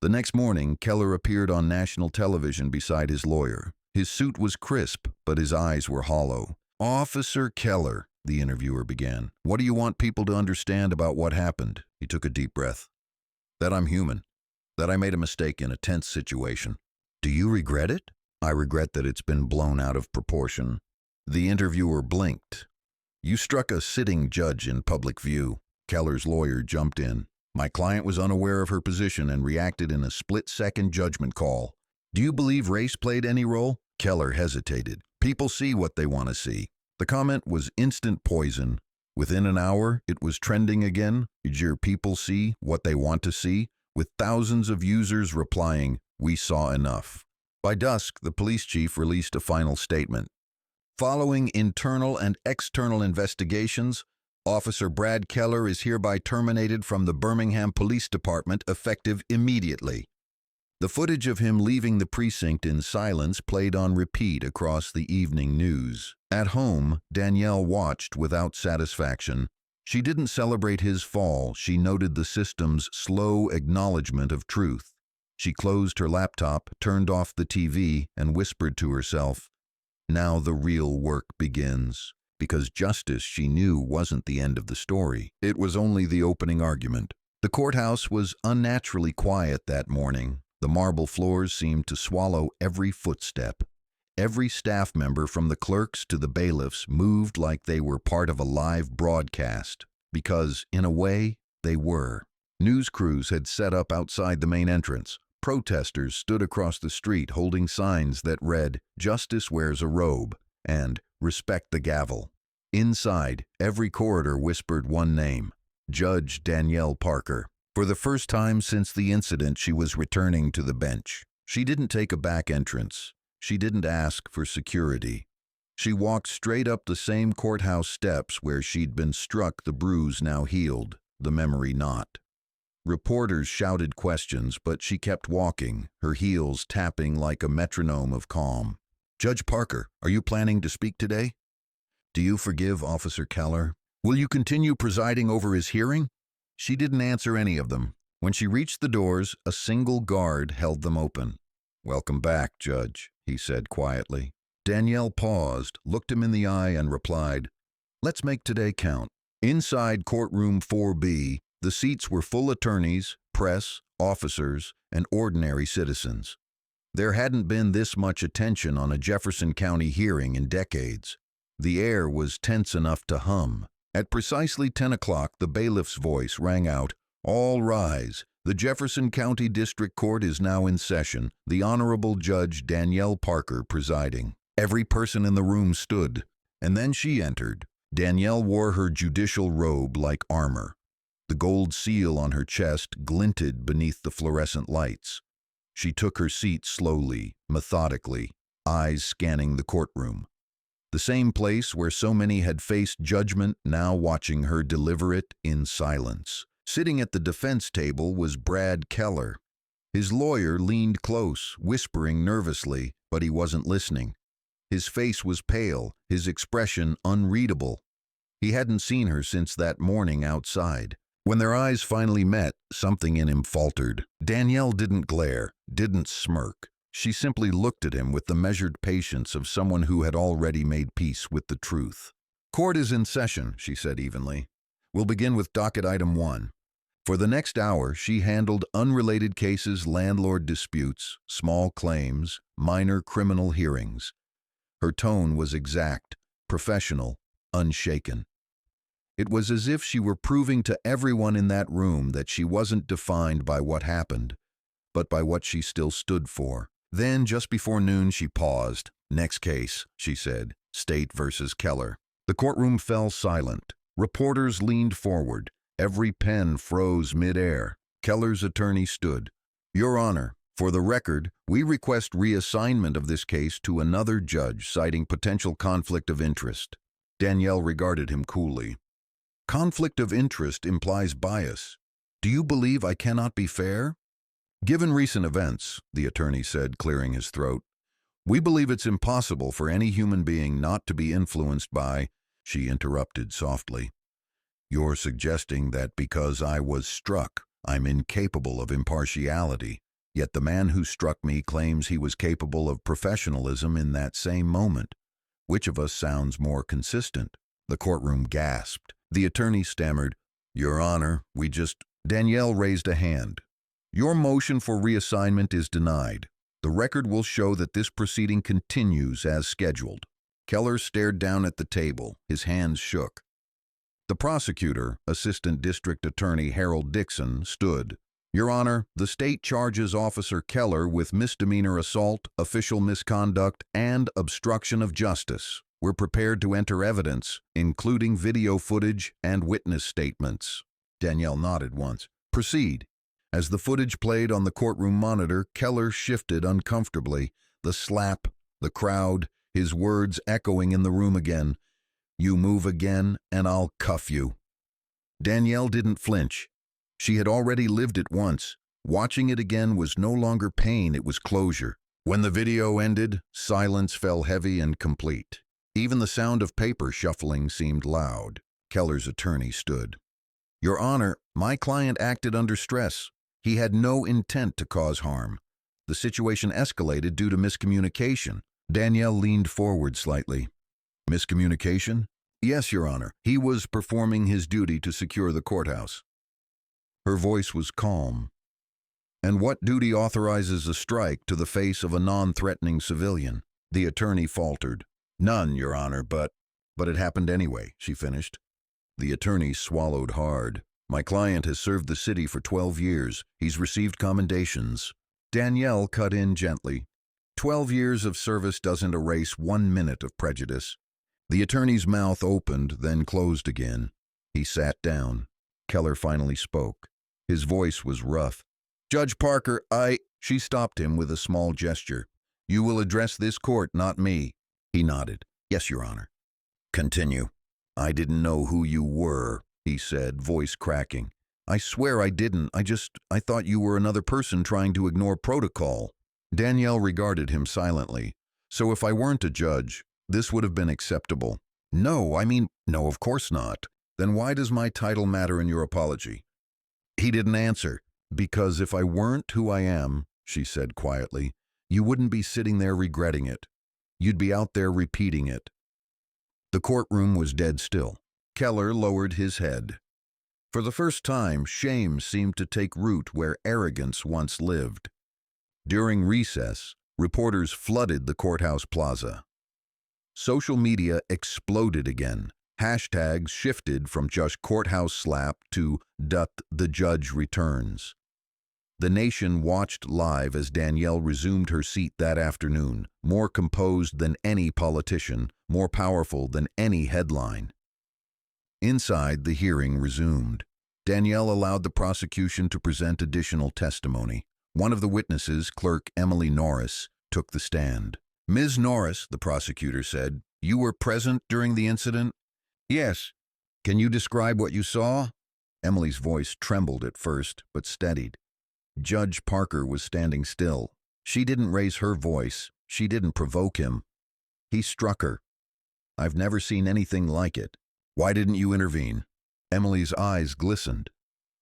S1: The next morning, Keller appeared on national television beside his lawyer. His suit was crisp, but his eyes were hollow. "Officer Keller," the interviewer began, "what do you want people to understand about what happened?" He took a deep breath. "That I'm human. That I made a mistake in a tense situation." "Do you regret it?" "I regret that it's been blown out of proportion." The interviewer blinked. "You struck a sitting judge in public view." Keller's lawyer jumped in. "My client was unaware of her position and reacted in a split-second judgment call. Do you believe race played any role?" Keller hesitated. "People see what they want to see." The comment was instant poison. Within an hour, it was trending again. "Did your people see what they want to see?" with thousands of users replying, "We saw enough." By dusk, the police chief released a final statement. "Following internal and external investigations, Officer Brad Keller is hereby terminated from the Birmingham Police Department effective immediately." The footage of him leaving the precinct in silence played on repeat across the evening news. At home, Danielle watched without satisfaction. She didn't celebrate his fall, she noted the system's slow acknowledgement of truth. She closed her laptop, turned off the TV, and whispered to herself, "Now the real work begins." Because justice, she knew, wasn't the end of the story. It was only the opening argument. The courthouse was unnaturally quiet that morning. The marble floors seemed to swallow every footstep. Every staff member, from the clerks to the bailiffs, moved like they were part of a live broadcast, because, in a way, they were. News crews had set up outside the main entrance. Protesters stood across the street holding signs that read, "Justice wears a robe," and "Respect the gavel." Inside, every corridor whispered one name, Judge Danielle Parker. For the first time since the incident, she was returning to the bench. She didn't take a back entrance. She didn't ask for security. She walked straight up the same courthouse steps where she'd been struck, the bruise now healed, the memory not. Reporters shouted questions, but she kept walking, her heels tapping like a metronome of calm. "Judge Parker, are you planning to speak today? Do you forgive Officer Keller? Will you continue presiding over his hearing?" She didn't answer any of them. When she reached the doors, a single guard held them open. "Welcome back, Judge," he said quietly. Danielle paused, looked him in the eye, and replied, "Let's make today count." Inside courtroom 4B, the seats were full attorneys, press, officers, and ordinary citizens. There hadn't been this much attention on a Jefferson County hearing in decades. The air was tense enough to hum. At precisely 10 o'clock, the bailiff's voice rang out, "All rise. The Jefferson County District Court is now in session, the Honorable Judge Danielle Parker presiding." Every person in the room stood, and then she entered. Danielle wore her judicial robe like armor. The gold seal on her chest glinted beneath the fluorescent lights. She took her seat slowly, methodically, eyes scanning the courtroom. The same place where so many had faced judgment, now watching her deliver it in silence. Sitting at the defense table was Brad Keller. His lawyer leaned close, whispering nervously, but he wasn't listening. His face was pale, his expression unreadable. He hadn't seen her since that morning outside. When their eyes finally met, something in him faltered. Danielle didn't glare, didn't smirk. She simply looked at him with the measured patience of someone who had already made peace with the truth. Court is in session, she said evenly. We'll begin with docket item 1. For the next hour, she handled unrelated cases, landlord disputes, small claims, minor criminal hearings. Her tone was exact, professional, unshaken. It was as if she were proving to everyone in that room that she wasn't defined by what happened, but by what she still stood for. Then, just before noon, she paused. Next case, she said, State versus Keller. The courtroom fell silent. Reporters leaned forward. Every pen froze mid-air. Keller's attorney stood. Your Honor, for the record, we request reassignment of this case to another judge, citing potential conflict of interest. Danielle regarded him coolly. Conflict of interest implies bias. Do you believe I cannot be fair? Given recent events, the attorney said, clearing his throat, we believe it's impossible for any human being not to be influenced by, she interrupted softly. You're suggesting that because I was struck, I'm incapable of impartiality, yet the man who struck me claims he was capable of professionalism in that same moment. Which of us sounds more consistent? The courtroom gasped. The attorney stammered, Your Honor, Danielle raised a hand. Your motion for reassignment is denied. The record will show that this proceeding continues as scheduled. Keller stared down at the table. His hands shook. The prosecutor, Assistant District Attorney Harold Dixon, stood. Your Honor, the state charges Officer Keller with misdemeanor assault, official misconduct, and obstruction of justice. We're prepared to enter evidence, including video footage and witness statements. Danielle nodded once. Proceed. As the footage played on the courtroom monitor, Keller shifted uncomfortably. The slap, the crowd, his words echoing in the room again. You move again, and I'll cuff you. Danielle didn't flinch. She had already lived it once. Watching it again was no longer pain, it was closure. When the video ended, silence fell heavy and complete. Even the sound of paper shuffling seemed loud. Keller's attorney stood. Your Honor, my client acted under stress. He had no intent to cause harm. The situation escalated due to miscommunication. Danielle leaned forward slightly. Miscommunication? Yes, Your Honor. He was performing his duty to secure the courthouse. Her voice was calm. And what duty authorizes a strike to the face of a non-threatening civilian? The attorney faltered. None, Your Honor, but it happened anyway, she finished. The attorney swallowed hard. My client has served the city for 12 years. He's received commendations. Danielle cut in gently. 12 years of service doesn't erase 1 minute of prejudice. The attorney's mouth opened, then closed again. He sat down. Keller finally spoke. His voice was rough. Judge Parker, She stopped him with a small gesture. You will address this court, not me. He nodded. Yes, Your Honor. Continue. I didn't know who you were, he said, voice cracking. I swear I didn't. I thought you were another person trying to ignore protocol. Danielle regarded him silently. So if I weren't a judge, this would have been acceptable. No, of course not. Then why does my title matter in your apology? He didn't answer. Because if I weren't who I am, she said quietly, you wouldn't be sitting there regretting it. You'd be out there repeating it. The courtroom was dead still. Keller lowered his head. For the first time, shame seemed to take root where arrogance once lived. During recess, reporters flooded the courthouse plaza. Social media exploded again. Hashtags shifted from just courthouse slap to the judge returns. The nation watched live as Danielle resumed her seat that afternoon, more composed than any politician, more powerful than any headline. Inside, the hearing resumed. Danielle allowed the prosecution to present additional testimony. One of the witnesses, Clerk Emily Norris, took the stand. Ms. Norris, the prosecutor said, you were present during the incident? Yes. Can you describe what you saw? Emily's voice trembled at first, but steadied. Judge Parker was standing still. She didn't raise her voice. She didn't provoke him. He struck her. I've never seen anything like it. Why didn't you intervene? Emily's eyes glistened.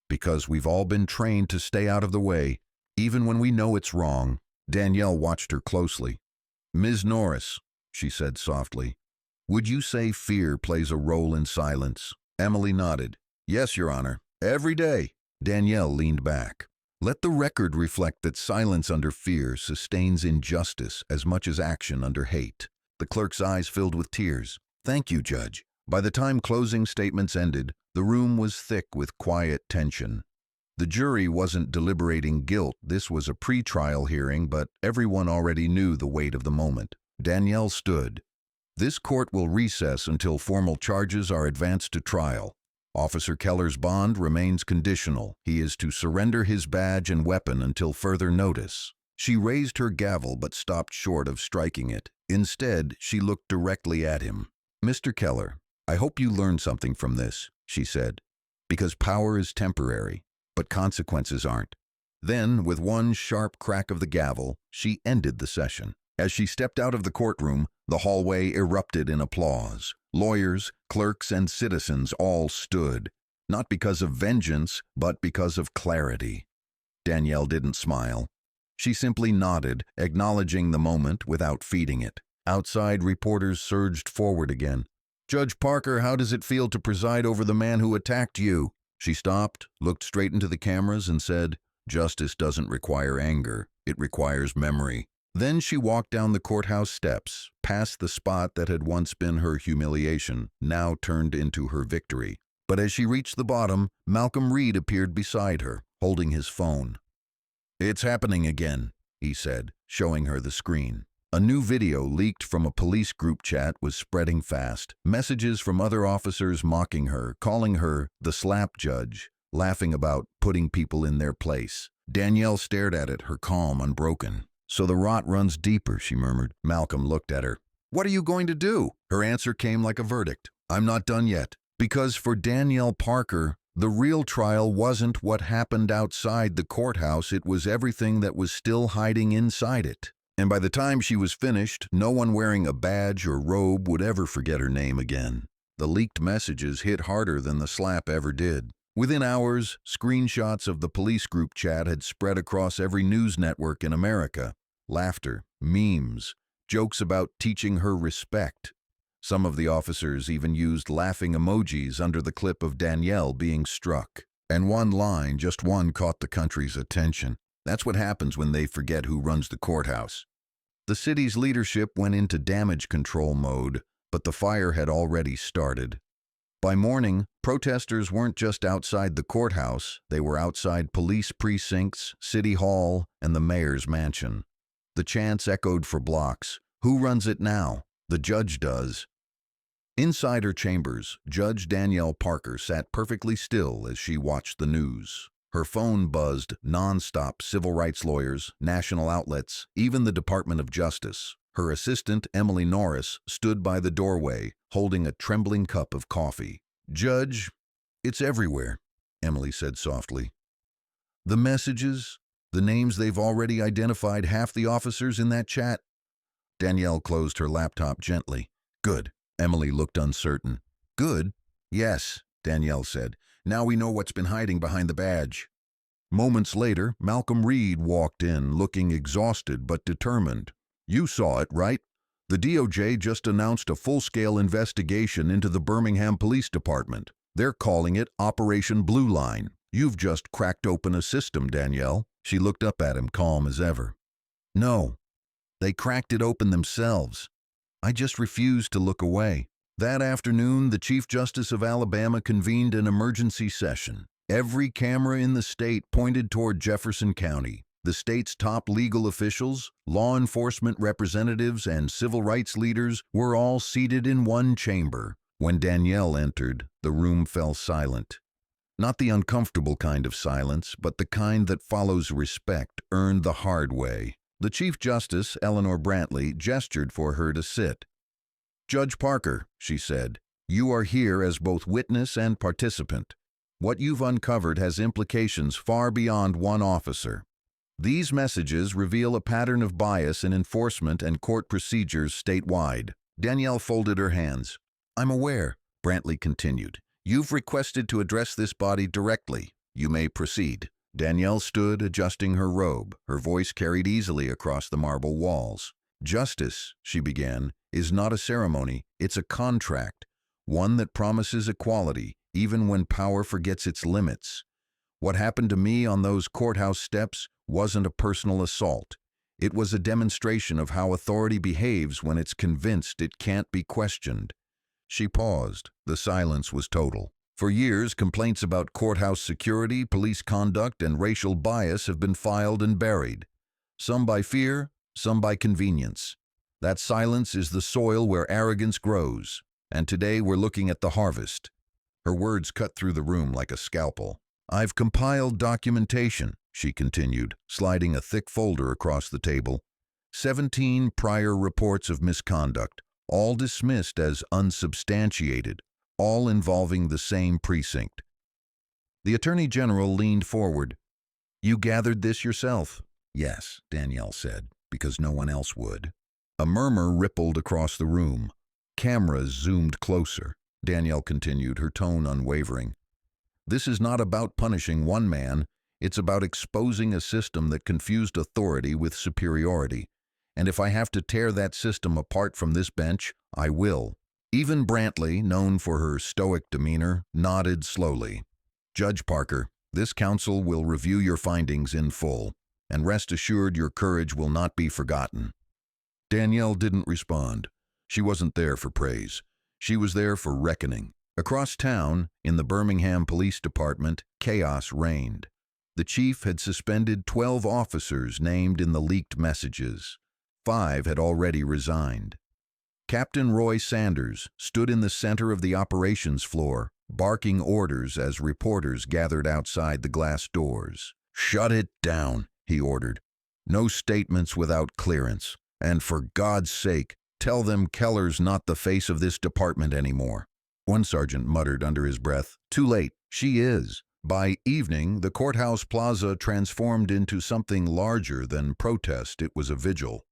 S1: Because we've all been trained to stay out of the way, even when we know it's wrong. Danielle watched her closely. Ms. Norris, she said softly, Would you say fear plays a role in silence? Emily nodded. Yes, Your Honor. Every day. Danielle leaned back. Let the record reflect that silence under fear sustains injustice as much as action under hate. The clerk's eyes filled with tears. Thank you, Judge. By the time closing statements ended, the room was thick with quiet tension. The jury wasn't deliberating guilt. This was a pre-trial hearing, but everyone already knew the weight of the moment. Danielle stood. This court will recess until formal charges are advanced to trial. Officer Keller's bond remains conditional. He is to surrender his badge and weapon until further notice. She raised her gavel but stopped short of striking it. Instead, she looked directly at him. Mr. Keller, I hope you learned something from this, she said, because power is temporary, but consequences aren't. Then, with one sharp crack of the gavel, she ended the session. As she stepped out of the courtroom, the hallway erupted in applause. Lawyers, clerks, and citizens all stood, not because of vengeance, but because of clarity. Danielle didn't smile. She simply nodded, acknowledging the moment without feeding it. Outside, reporters surged forward again. Judge Parker, how does it feel to preside over the man who attacked you? She stopped, looked straight into the cameras, and said, Justice doesn't require anger. It requires memory. Then she walked down the courthouse steps, past the spot that had once been her humiliation, now turned into her victory. But as she reached the bottom, Malcolm Reed appeared beside her, holding his phone. It's happening again, he said, showing her the screen. A new video leaked from a police group chat was spreading fast. Messages from other officers mocking her, calling her the slap judge, laughing about putting people in their place. Danielle stared at it, her calm unbroken. So the rot runs deeper, she murmured. Malcolm looked at her. What are you going to do? Her answer came like a verdict. I'm not done yet. Because for Danielle Parker, the real trial wasn't what happened outside the courthouse, it was everything that was still hiding inside it. And by the time she was finished, no one wearing a badge or robe would ever forget her name again. The leaked messages hit harder than the slap ever did. Within hours, screenshots of the police group chat had spread across every news network in America. Laughter, memes, jokes about teaching her respect. Some of the officers even used laughing emojis under the clip of Danielle being struck. And one line, just one, caught the country's attention. That's what happens when they forget who runs the courthouse. The city's leadership went into damage control mode, but the fire had already started. By morning, protesters weren't just outside the courthouse, they were outside police precincts, city hall, and the mayor's mansion. The chants echoed for blocks. Who runs it now? The judge does. Inside her chambers, Judge Danielle Parker sat perfectly still as she watched the news. Her phone buzzed non-stop. Civil rights lawyers, national outlets, even the Department of Justice. Her assistant, Emily Norris, stood by the doorway, holding a trembling cup of coffee. Judge, it's everywhere, Emily said softly. The messages, the names they've already identified half the officers in that chat. Danielle closed her laptop gently. Good. Emily looked uncertain. Good? Yes, Danielle said. Now we know what's been hiding behind the badge. Moments later, Malcolm Reed walked in, looking exhausted but determined. You saw it, right? The DOJ just announced a full-scale investigation into the Birmingham Police Department. They're calling it Operation Blue Line. You've just cracked open a system, Danielle. She looked up at him, calm as ever. No, they cracked it open themselves. I just refused to look away. That afternoon, the Chief Justice of Alabama convened an emergency session. Every camera in the state pointed toward Jefferson County. The state's top legal officials, law enforcement representatives, and civil rights leaders were all seated in one chamber. When Danielle entered, the room fell silent. Not the uncomfortable kind of silence, but the kind that follows respect earned the hard way. The Chief Justice, Eleanor Brantley, gestured for her to sit. Judge Parker, she said, you are here as both witness and participant. What you've uncovered has implications far beyond one officer. These messages reveal a pattern of bias in enforcement and court procedures statewide. Danielle folded her hands. I'm aware, Brantley continued. You've requested to address this body directly. You may proceed. Danielle stood, adjusting her robe. Her voice carried easily across the marble walls. Justice, she began, is not a ceremony, it's a contract, one that promises equality, even when power forgets its limits. What happened to me on those courthouse steps wasn't a personal assault. It was a demonstration of how authority behaves when it's convinced it can't be questioned. She paused. The silence was total. For years, complaints about courthouse security, police conduct, and racial bias have been filed and buried. Some by fear, some by convenience. That silence is the soil where arrogance grows. And today we're looking at the harvest. Her words cut through the room like a scalpel. I've compiled documentation, she continued, sliding a thick folder across the table. 17 prior reports of misconduct, all dismissed as unsubstantiated, all involving the same precinct. The Attorney General leaned forward. You gathered this yourself? Yes, Danielle said, because no one else would. A murmur rippled across the room. Cameras zoomed closer. Danielle continued, her tone unwavering. This is not about punishing one man. It's about exposing a system that confused authority with superiority. And if I have to tear that system apart from this bench, I will. Even Brantley, known for her stoic demeanor, nodded slowly. Judge Parker, this council will review your findings in full, and rest assured your courage will not be forgotten. Danielle didn't respond. She wasn't there for praise. She was there for reckoning. Across town, in the Birmingham Police Department, chaos reigned. The chief had suspended 12 officers named in the leaked messages. 5 had already resigned. Captain Roy Sanders stood in the center of the operations floor, barking orders as reporters gathered outside the glass doors. "Shut it down," he ordered. "No statements without clearance. And for God's sake, tell them Keller's not the face of this department anymore." One sergeant muttered under his breath, "Too late, she is." By evening, the courthouse plaza transformed into something larger than protest. It was a vigil.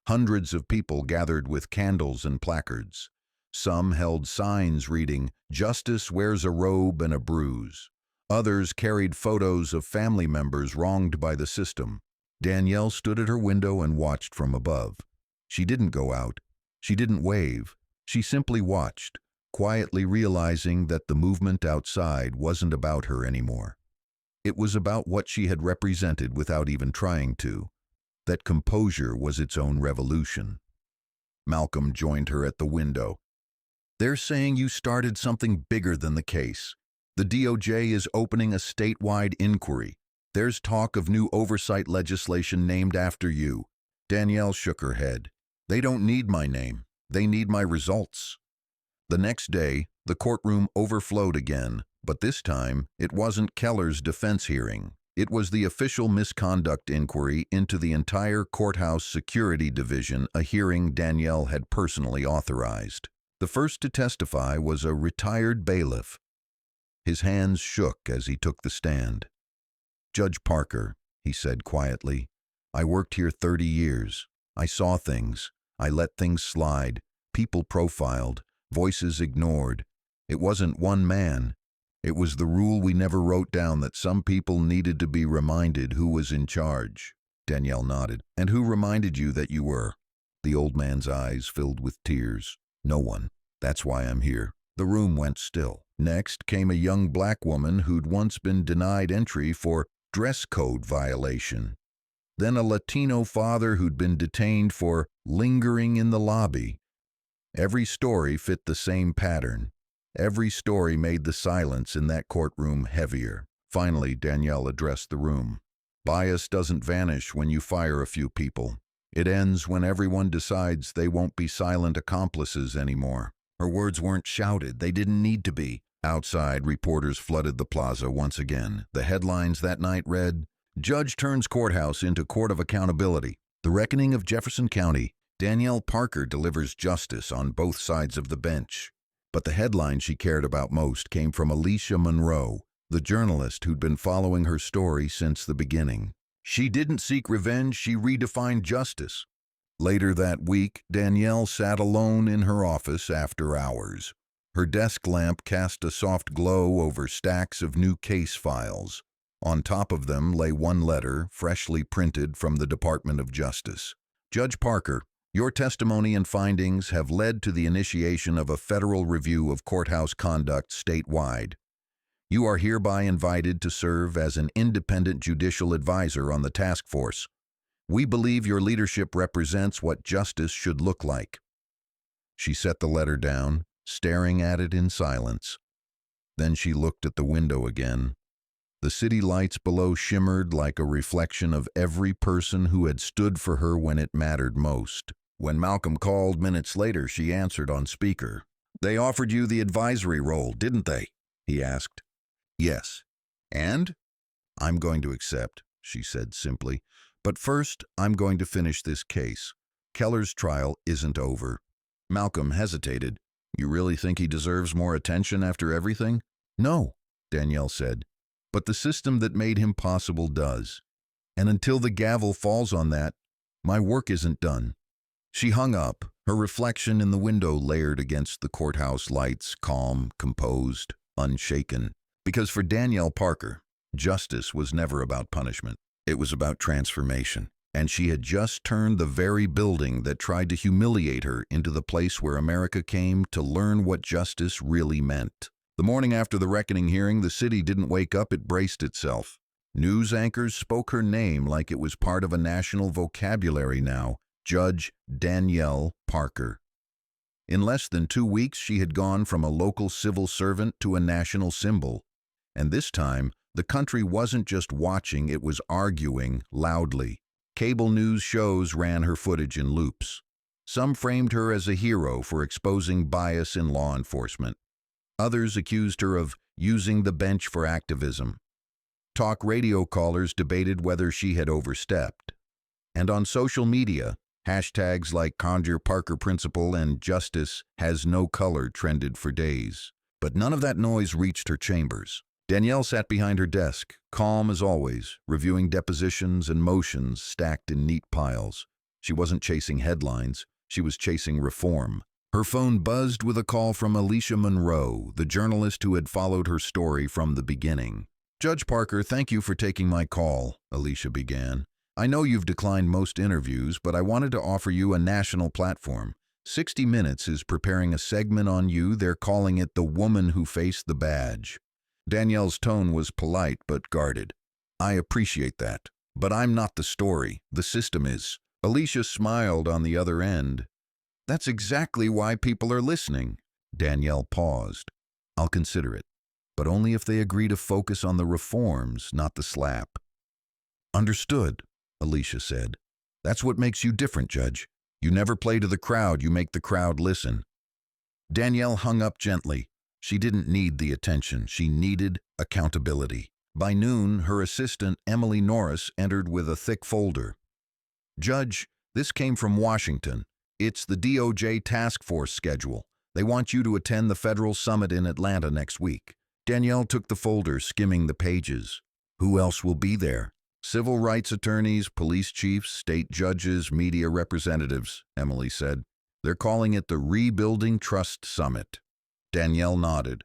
S1: Hundreds of people gathered with candles and placards. Some held signs reading, "Justice wears a robe and a bruise." Others carried photos of family members wronged by the system. Danielle stood at her window and watched from above. She didn't go out. She didn't wave. She simply watched, quietly realizing that the movement outside wasn't about her anymore. It was about what she had represented without even trying to. That composure was its own revolution. Malcolm joined her at the window. "They're saying you started something bigger than the case. The DOJ is opening a statewide inquiry. There's talk of new oversight legislation named after you." Danielle shook her head. "They don't need my name. They need my results." The next day, the courtroom overflowed again, but this time, it wasn't Keller's defense hearing. It was the official misconduct inquiry into the entire courthouse security division, a hearing Danielle had personally authorized. The first to testify was a retired bailiff. His hands shook as he took the stand. "Judge Parker," he said quietly, "I worked here 30 years. I saw things. I let things slide. People profiled. Voices ignored. It wasn't one man. It was the rule we never wrote down that some people needed to be reminded who was in charge." Danielle nodded. "And who reminded you that you were?" The old man's eyes filled with tears. "No one. That's why I'm here." The room went still. Next came a young black woman who'd once been denied entry for dress code violation. Then a Latino father who'd been detained for lingering in the lobby. Every story fit the same pattern. Every story made the silence in that courtroom heavier. Finally, Danielle addressed the room. "Bias doesn't vanish when you fire a few people. It ends when everyone decides they won't be silent accomplices anymore." Her words weren't shouted. They didn't need to be. Outside, reporters flooded the plaza once again. The headlines that night read, "Judge turns courthouse into court of accountability. The reckoning of Jefferson County. Danielle Parker delivers justice on both sides of the bench." But the headline she cared about most came from Alicia Monroe, the journalist who'd been following her story since the beginning. "She didn't seek revenge, she redefined justice." Later that week, Danielle sat alone in her office after hours. Her desk lamp cast a soft glow over stacks of new case files. On top of them lay one letter, freshly printed from the Department of Justice. "Judge Parker, Your testimony and findings have led to the initiation of a federal review of courthouse conduct statewide. You are hereby invited to serve as an independent judicial advisor on the task force. We believe your leadership represents what justice should look like." She set the letter down, staring at it in silence. Then she looked at the window again. The city lights below shimmered like a reflection of every person who had stood for her when it mattered most. When Malcolm called minutes later, she answered on speaker. "They offered you the advisory role, didn't they?" he asked. "Yes." "And?" "I'm going to accept," she said simply. "But first, I'm going to finish this case. Keller's trial isn't over." Malcolm hesitated. "You really think he deserves more attention after everything?" "No," Danielle said. "But the system that made him possible does. And until the gavel falls on that, my work isn't done." She hung up, her reflection in the window layered against the courthouse lights, calm, composed, unshaken. Because for Danielle Parker, justice was never about punishment. It was about transformation. And she had just turned the very building that tried to humiliate her into the place where America came to learn what justice really meant. The morning after the reckoning hearing, the city didn't wake up, it braced itself. News anchors spoke her name like it was part of a national vocabulary now. Judge Danielle Parker. In less than 2 weeks, she had gone from a local civil servant to a national symbol. And this time, the country wasn't just watching, it was arguing loudly. Cable news shows ran her footage in loops. Some framed her as a hero for exposing bias in law enforcement. Others accused her of using the bench for activism. Talk radio callers debated whether she had overstepped. And on social media, hashtags like Conjure Parker Principle and Justice Has No Color trended for days. But none of that noise reached her chambers. Danielle sat behind her desk, calm as always, reviewing depositions and motions stacked in neat piles. She wasn't chasing headlines, she was chasing reform. Her phone buzzed with a call from Alicia Monroe, the journalist who had followed her story from the beginning. "Judge Parker, thank you for taking my call," Alicia began. "I know you've declined most interviews, but I wanted to offer you a national platform. 60 Minutes is preparing a segment on you. They're calling it The Woman Who Faced the Badge." Danielle's tone was polite but guarded. "I appreciate that. But I'm not the story. The system is." Alicia smiled on the other end. "That's exactly why people are listening." Danielle paused. "I'll consider it, but only if they agree to focus on the reforms, not the slap." "Understood," Alicia said. "That's what makes you different, Judge. You never play to the crowd, you make the crowd listen." Danielle hung up gently. She didn't need the attention, she needed accountability. By noon, her assistant, Emily Norris, entered with a thick folder. "Judge, this came from Washington. It's the DOJ task force schedule. They want you to attend the federal summit in Atlanta next week." Danielle took the folder, skimming the pages. "Who else will be there?" "Civil rights attorneys, police chiefs, state judges, media representatives," Emily said. "They're calling it the Rebuilding Trust Summit." Danielle nodded.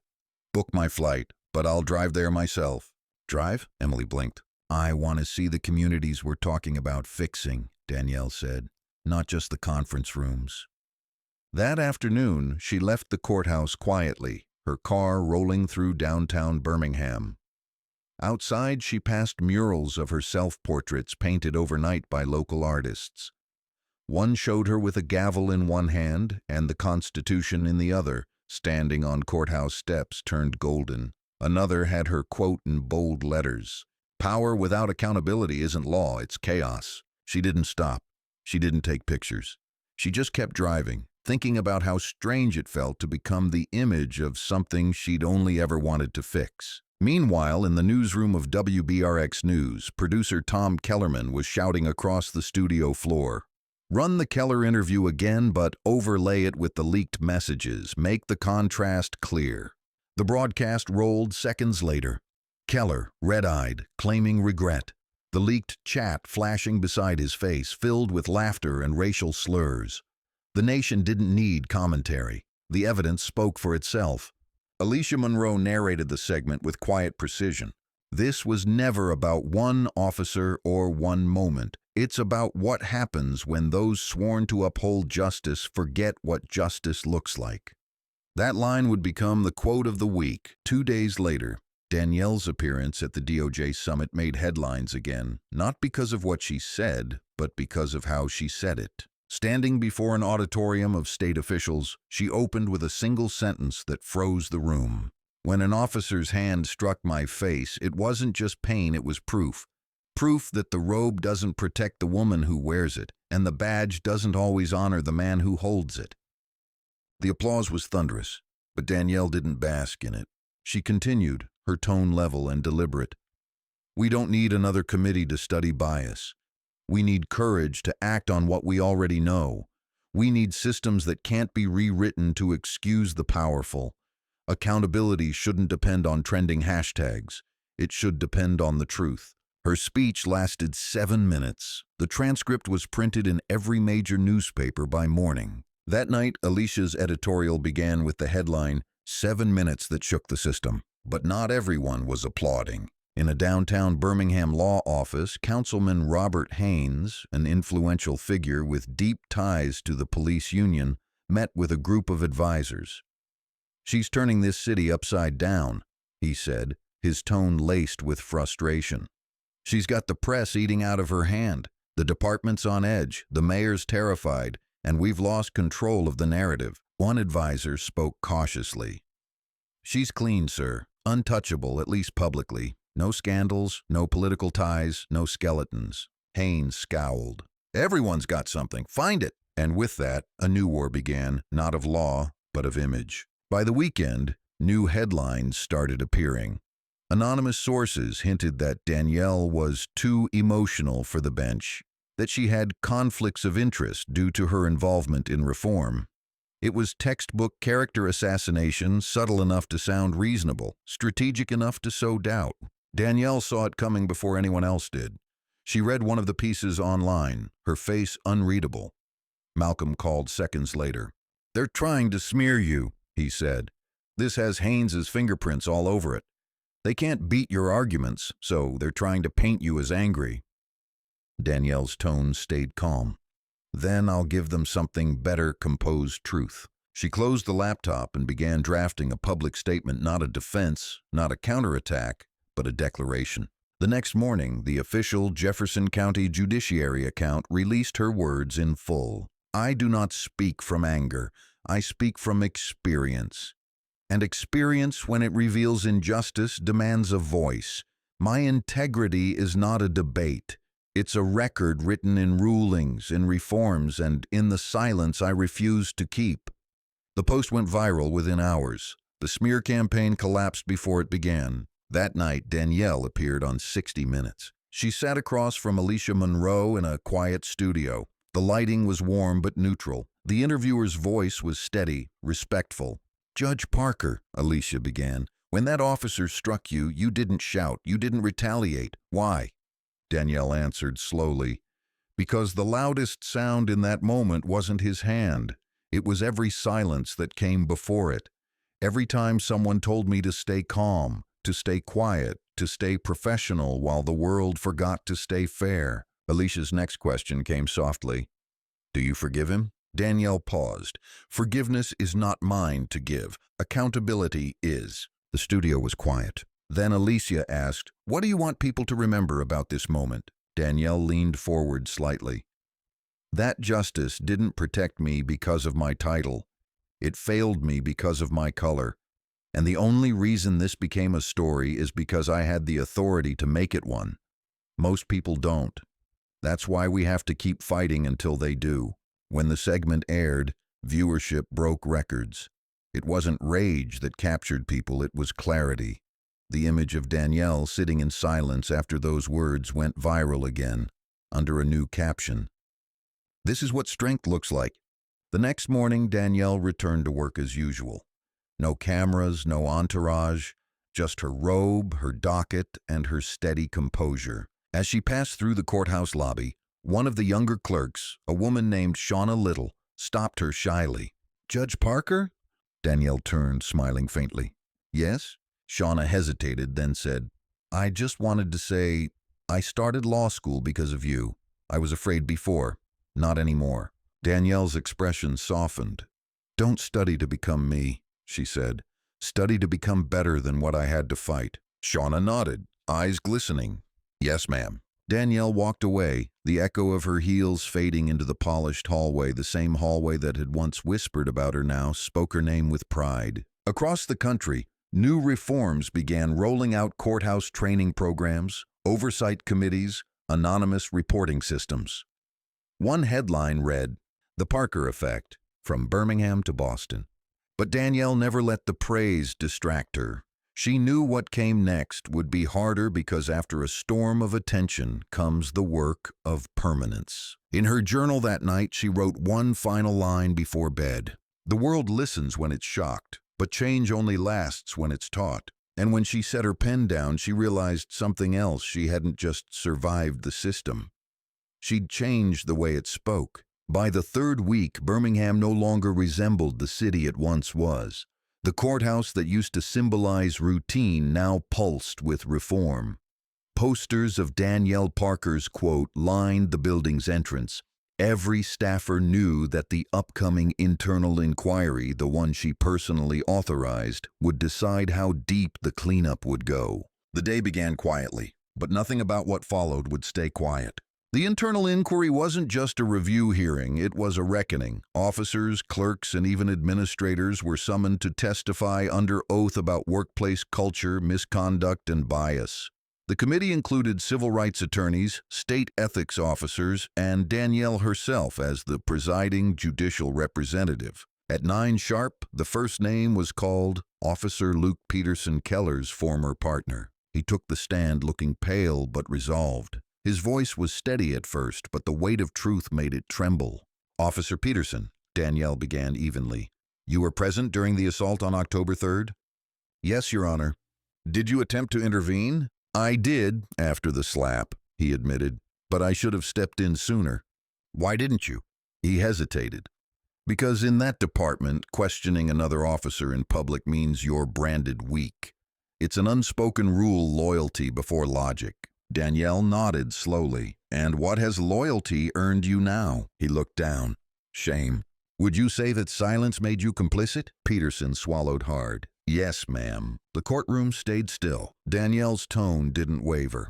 S1: "Book my flight, but I'll drive there myself." "Drive?" Emily blinked. "I want to see the communities we're talking about fixing," Danielle said, "not just the conference rooms." That afternoon, she left the courthouse quietly, her car rolling through downtown Birmingham. Outside, she passed murals of her self-portraits painted overnight by local artists. One showed her with a gavel in one hand and the Constitution in the other, standing on courthouse steps turned golden. Another had her quote in bold letters, "Power without accountability isn't law, it's chaos." She didn't stop. She didn't take pictures. She just kept driving, thinking about how strange it felt to become the image of something she'd only ever wanted to fix. Meanwhile, in the newsroom of WBRX News, producer Tom Kellerman was shouting across the studio floor, "Run the Keller interview again, but overlay it with the leaked messages. Make the contrast clear." The broadcast rolled seconds later. Keller, red-eyed, claiming regret. The leaked chat flashing beside his face, filled with laughter and racial slurs. The nation didn't need commentary. The evidence spoke for itself. Alicia Monroe narrated the segment with quiet precision. This was never about one officer or one moment. It's about what happens when those sworn to uphold justice forget what justice looks like. That line would become the quote of the week. 2 days later, Danielle's appearance at the DOJ summit made headlines again, not because of what she said, but because of how she said it. Standing before an auditorium of state officials, she opened with a single sentence that froze the room. When an officer's hand struck my face, it wasn't just pain, it was proof. Proof that the robe doesn't protect the woman who wears it, and the badge doesn't always honor the man who holds it. The applause was thunderous, but Danielle didn't bask in it. She continued, her tone level and deliberate. We don't need another committee to study bias. We need courage to act on what we already know. We need systems that can't be rewritten to excuse the powerful. Accountability shouldn't depend on trending hashtags. It should depend on the truth. Her speech lasted 7 minutes. The transcript was printed in every major newspaper by morning. That night, Alicia's editorial began with the headline, 7 minutes that shook the system. But not everyone was applauding. In a downtown Birmingham law office, Councilman Robert Haynes, an influential figure with deep ties to the police union, met with a group of advisors. She's turning this city upside down, he said, his tone laced with frustration. She's got the press eating out of her hand, the department's on edge, the mayor's terrified, and we've lost control of the narrative. One advisor spoke cautiously. She's clean, sir. Untouchable, at least publicly. No scandals, no political ties, no skeletons. Haynes scowled. Everyone's got something. Find it. And with that, a new war began, not of law, but of image. By the weekend, new headlines started appearing. Anonymous sources hinted that Danielle was too emotional for the bench, that she had conflicts of interest due to her involvement in reform. It was textbook character assassination, subtle enough to sound reasonable, strategic enough to sow doubt. Danielle saw it coming before anyone else did. She read one of the pieces online, her face unreadable. Malcolm called seconds later. They're trying to smear you, he said. This has Haynes's fingerprints all over it. They can't beat your arguments, so they're trying to paint you as angry. Danielle's tone stayed calm. Then I'll give them something better, composed truth. She closed the laptop and began drafting a public statement, not a defense, not a counterattack, but a declaration. The next morning, the official Jefferson County Judiciary account released her words in full. I do not speak from anger. I speak from experience. And experience, when it reveals injustice, demands a voice. My integrity is not a debate. It's a record written in rulings, in reforms, and in the silence I refuse to keep. The post went viral within hours. The smear campaign collapsed before it began. That night, Danielle appeared on 60 Minutes. She sat across from Alicia Monroe in a quiet studio. The lighting was warm but neutral. The interviewer's voice was steady, respectful. Judge Parker, Alicia began, when that officer struck you, you didn't shout, you didn't retaliate. Why? Danielle answered slowly, because the loudest sound in that moment wasn't his hand. It was every silence that came before it. Every time someone told me to stay calm, to stay quiet, to stay professional while the world forgot to stay fair. Alicia's next question came softly. Do you forgive him? Danielle paused. Forgiveness is not mine to give. Accountability is. The studio was quiet. Then Alicia asked, what do you want people to remember about this moment? Danielle leaned forward slightly. That justice didn't protect me because of my title. It failed me because of my color. And the only reason this became a story is because I had the authority to make it one. Most people don't. That's why we have to keep fighting until they do. When the segment aired, viewership broke records. It wasn't rage that captured people, it was clarity. The image of Danielle sitting in silence after those words went viral again, under a new caption. This is what strength looks like. The next morning, Danielle returned to work as usual. No cameras, no entourage, just her robe, her docket, and her steady composure. As she passed through the courthouse lobby, one of the younger clerks, a woman named Shauna Little, stopped her shyly. Judge Parker? Danielle turned, smiling faintly. Yes? Shauna hesitated, then said, I just wanted to say, I started law school because of you. I was afraid before. Not anymore. Danielle's expression softened. Don't study to become me, she said. Study to become better than what I had to fight. Shauna nodded, eyes glistening. Yes, ma'am. Danielle walked away, the echo of her heels fading into the polished hallway, the same hallway that had once whispered about her now spoke her name with pride. Across the country, new reforms began rolling out courthouse training programs, oversight committees, anonymous reporting systems. One headline read, "The Parker Effect, from Birmingham to Boston." But Danielle never let the praise distract her. She knew what came next would be harder because after a storm of attention comes the work of permanence. In her journal that night, she wrote one final line before bed. The world listens when it's shocked, but change only lasts when it's taught. And when she set her pen down, she realized something else. She hadn't just survived the system. She'd changed the way it spoke. By the third week, Birmingham no longer resembled the city it once was. The courthouse that used to symbolize routine now pulsed with reform. Posters of Danielle Parker's quote lined the building's entrance. Every staffer knew that the upcoming internal inquiry, the one she personally authorized, would decide how deep the cleanup would go. The day began quietly, but nothing about what followed would stay quiet. The internal inquiry wasn't just a review hearing, it was a reckoning. Officers, clerks, and even administrators were summoned to testify under oath about workplace culture, misconduct, and bias. The committee included civil rights attorneys, state ethics officers, and Danielle herself as the presiding judicial representative. At 9 sharp, the first name was called Officer Luke Peterson Keller's former partner. He took the stand looking pale but resolved. His voice was steady at first, but the weight of truth made it tremble. "Officer Peterson," Danielle began evenly, "you were present during the assault on October 3rd? "Yes, Your Honor." "Did you attempt to intervene?" "I did, after the slap," he admitted, "but I should have stepped in sooner." "Why didn't you?" He hesitated. "Because in that department, questioning another officer in public means you're branded weak. It's an unspoken rule, loyalty before logic." Danielle nodded slowly. "And what has loyalty earned you now?" He looked down. "Shame." "Would you say that silence made you complicit?" Peterson swallowed hard. "Yes, ma'am." The courtroom stayed still. Danielle's tone didn't waver.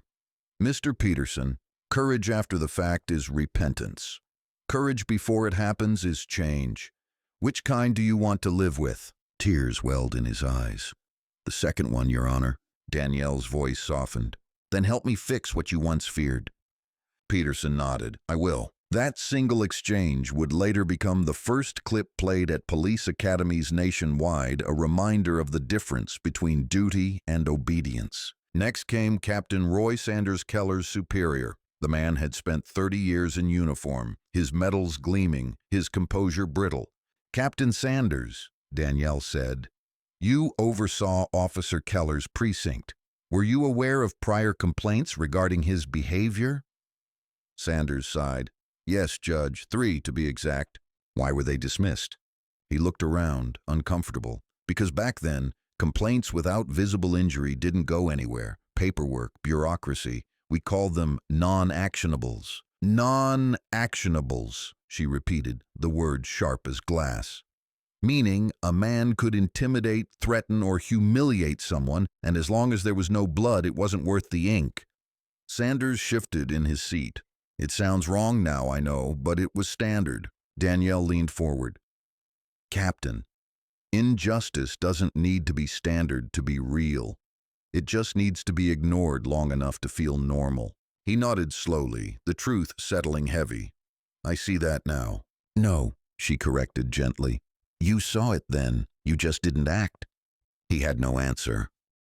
S1: "Mr. Peterson, courage after the fact is repentance. Courage before it happens is change. Which kind do you want to live with?" Tears welled in his eyes. "The second one, Your Honor." Danielle's voice softened. "Then help me fix what you once feared." Peterson nodded. "I will." That single exchange would later become the first clip played at police academies nationwide, a reminder of the difference between duty and obedience. Next came Captain Roy Sanders Keller's superior. The man had spent 30 years in uniform, his medals gleaming, his composure brittle. "Captain Sanders," Danielle said, "you oversaw Officer Keller's precinct. Were you aware of prior complaints regarding his behavior?" Sanders sighed. "Yes, Judge, 3 to be exact." "Why were they dismissed?" He looked around, uncomfortable, because back then, complaints without visible injury didn't go anywhere. Paperwork, bureaucracy, we called them non-actionables. "Non-actionables," she repeated, the word sharp as glass. Meaning a man could intimidate, threaten, or humiliate someone, and as long as there was no blood, it wasn't worth the ink. Sanders shifted in his seat. "It sounds wrong now, I know, but it was standard." Danielle leaned forward. "Captain, injustice doesn't need to be standard to be real. It just needs to be ignored long enough to feel normal." He nodded slowly, the truth settling heavy. "I see that now." "No," she corrected gently. "You saw it then, you just didn't act." He had no answer.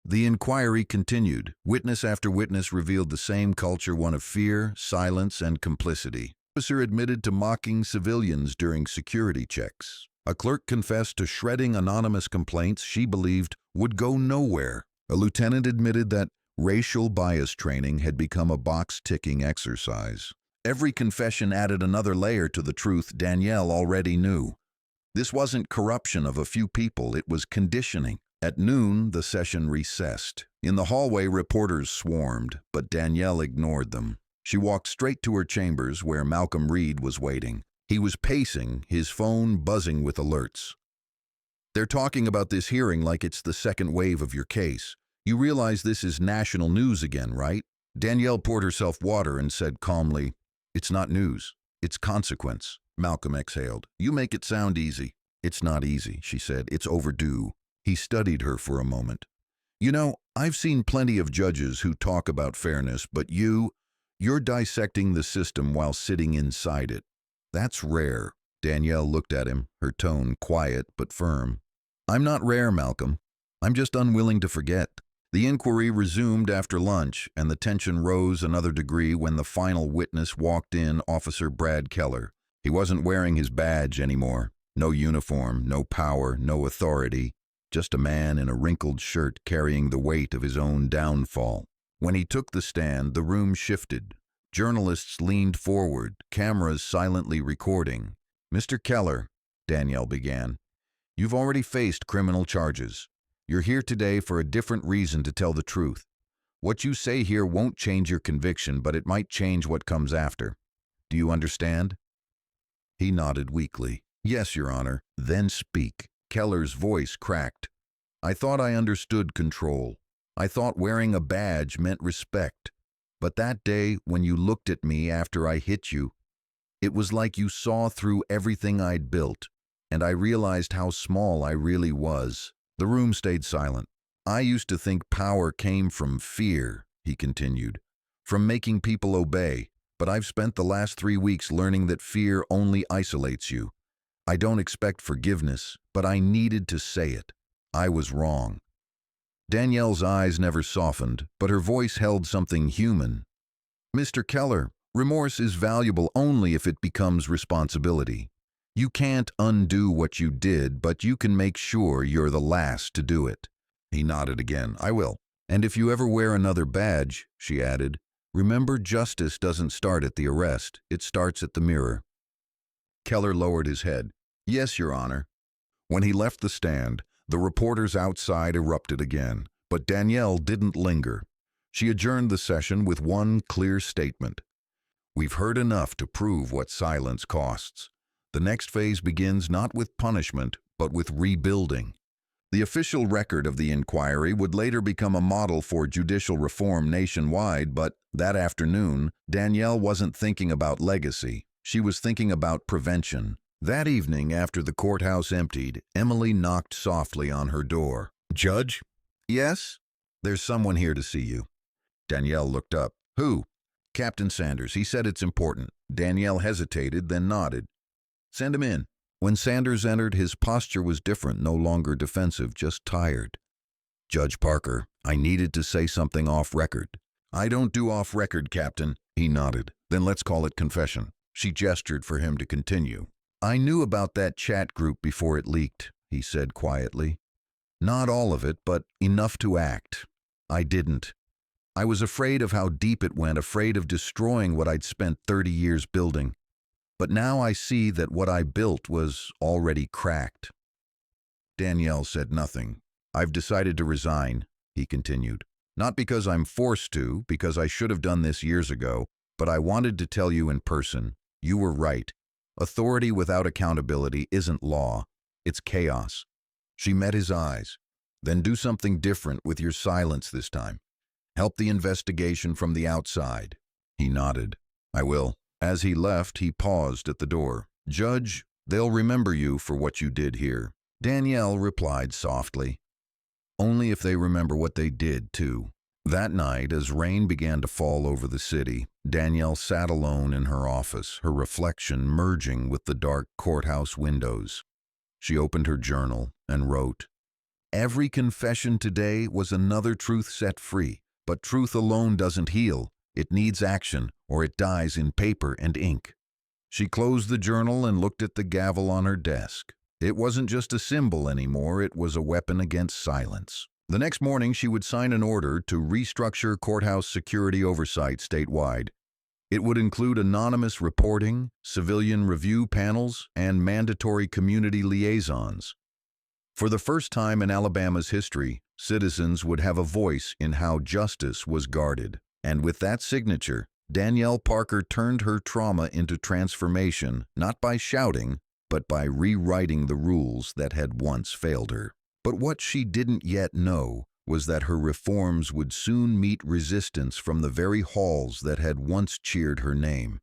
S1: The inquiry continued. Witness after witness revealed the same culture, one of fear, silence, and complicity. The officer admitted to mocking civilians during security checks. A clerk confessed to shredding anonymous complaints she believed would go nowhere. A lieutenant admitted that racial bias training had become a box-ticking exercise. Every confession added another layer to the truth Danielle already knew. This wasn't corruption of a few people, it was conditioning. At noon, the session recessed. In the hallway, reporters swarmed, but Danielle ignored them. She walked straight to her chambers where Malcolm Reed was waiting. He was pacing, his phone buzzing with alerts. "They're talking about this hearing like it's the second wave of your case. You realize this is national news again, right?" Danielle poured herself water and said calmly, "It's not news. It's consequence." Malcolm exhaled. "You make it sound easy." "It's not easy," she said. "It's overdue." He studied her for a moment. "You know, I've seen plenty of judges who talk about fairness, but you're dissecting the system while sitting inside it. That's rare." Danielle looked at him, her tone quiet but firm. "I'm not rare, Malcolm. I'm just unwilling to forget." The inquiry resumed after lunch, and the tension rose another degree when the final witness walked in, Officer Brad Keller. He wasn't wearing his badge anymore. No uniform, no power, no authority. Just a man in a wrinkled shirt carrying the weight of his own downfall. When he took the stand, the room shifted. Journalists leaned forward, cameras silently recording. "Mr. Keller," Danielle began, "you've already faced criminal charges. You're here today for a different reason to tell the truth. What you say here won't change your conviction, but it might change what comes after. Do you understand?" He nodded weakly. "Yes, Your Honor." "Then speak." Keller's voice cracked. "I thought I understood control. I thought wearing a badge meant respect. But that day, when you looked at me after I hit you, it was like you saw through everything I'd built, and I realized how small I really was." The room stayed silent. "I used to think power came from fear," he continued, "from making people obey, but I've spent the last 3 weeks learning that fear only isolates you. I don't expect forgiveness, but I needed to say it. I was wrong." Danielle's eyes never softened, but her voice held something human. "Mr. Keller, remorse is valuable only if it becomes responsibility. You can't undo what you did, but you can make sure you're the last to do it." He nodded again. "I will. And if you ever wear another badge," she added, "remember justice doesn't start at the arrest. It starts at the mirror." Keller lowered his head. "Yes, Your Honor." When he left the stand, the reporters outside erupted again, but Danielle didn't linger. She adjourned the session with one clear statement. "We've heard enough to prove what silence costs. The next phase begins not with punishment, but with rebuilding." The official record of the inquiry would later become a model for judicial reform nationwide, but that afternoon, Danielle wasn't thinking about legacy. She was thinking about prevention. That evening, after the courthouse emptied, Emily knocked softly on her door. "Judge?" "Yes?" "There's someone here to see you." Danielle looked up. "Who?" "Captain Sanders. He said it's important." Danielle hesitated, then nodded. "Send him in." When Sanders entered, his posture was different, no longer defensive, just tired. "Judge Parker, I needed to say something off record." "I don't do off record, Captain." He nodded. "Then let's call it confession." She gestured for him to continue. "I knew about that chat group before it leaked," he said quietly. "Not all of it, but enough to act. I didn't. I was afraid of how deep it went, afraid of destroying what I'd spent 30 years building. But now I see that what I built was already cracked." Danielle said nothing. "I've decided to resign," he continued. "Not because I'm forced to, because I should have done this years ago, but I wanted to tell you in person. You were right. Authority without accountability isn't law. It's chaos." She met his eyes. "Then do something different with your silence this time. Help the investigation from the outside." He nodded. "I will." As he left, he paused at the door. "Judge, they'll remember you for what you did here." Danielle replied softly. "Only if they remember what they did, too." That night, as rain began to fall over the city, Danielle sat alone in her office, her reflection merging with the dark courthouse windows. She opened her journal and wrote, "Every confession today was another truth set free, but truth alone doesn't heal. It needs action, or it dies in paper and ink." She closed the journal and looked at the gavel on her desk. It wasn't just a symbol anymore, it was a weapon against silence. The next morning, she would sign an order to restructure courthouse security oversight statewide. It would include anonymous reporting, civilian review panels, and mandatory community liaisons. For the first time in Alabama's history, citizens would have a voice in how justice was guarded. And with that signature, Danielle Parker turned her trauma into transformation, not by shouting, but by rewriting the rules that had once failed her. But what she didn't yet know was that her reforms would soon meet resistance from the very halls that had once cheered her name.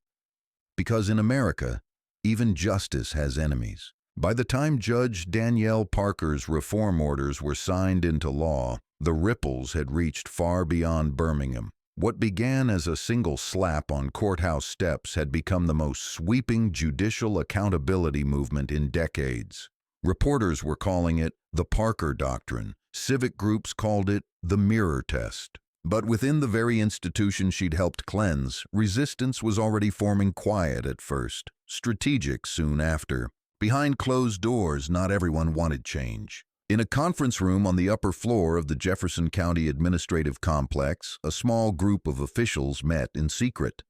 S1: Because in America, even justice has enemies. By the time Judge Danielle Parker's reform orders were signed into law, the ripples had reached far beyond Birmingham. What began as a single slap on courthouse steps had become the most sweeping judicial accountability movement in decades. Reporters were calling it the Parker Doctrine. Civic groups called it the mirror test. But within the very institution she'd helped cleanse, resistance was already forming, quiet at first, strategic soon after. Behind closed doors, not everyone wanted change. In a conference room on the upper floor of the Jefferson County Administrative Complex, a small group of officials met in secret.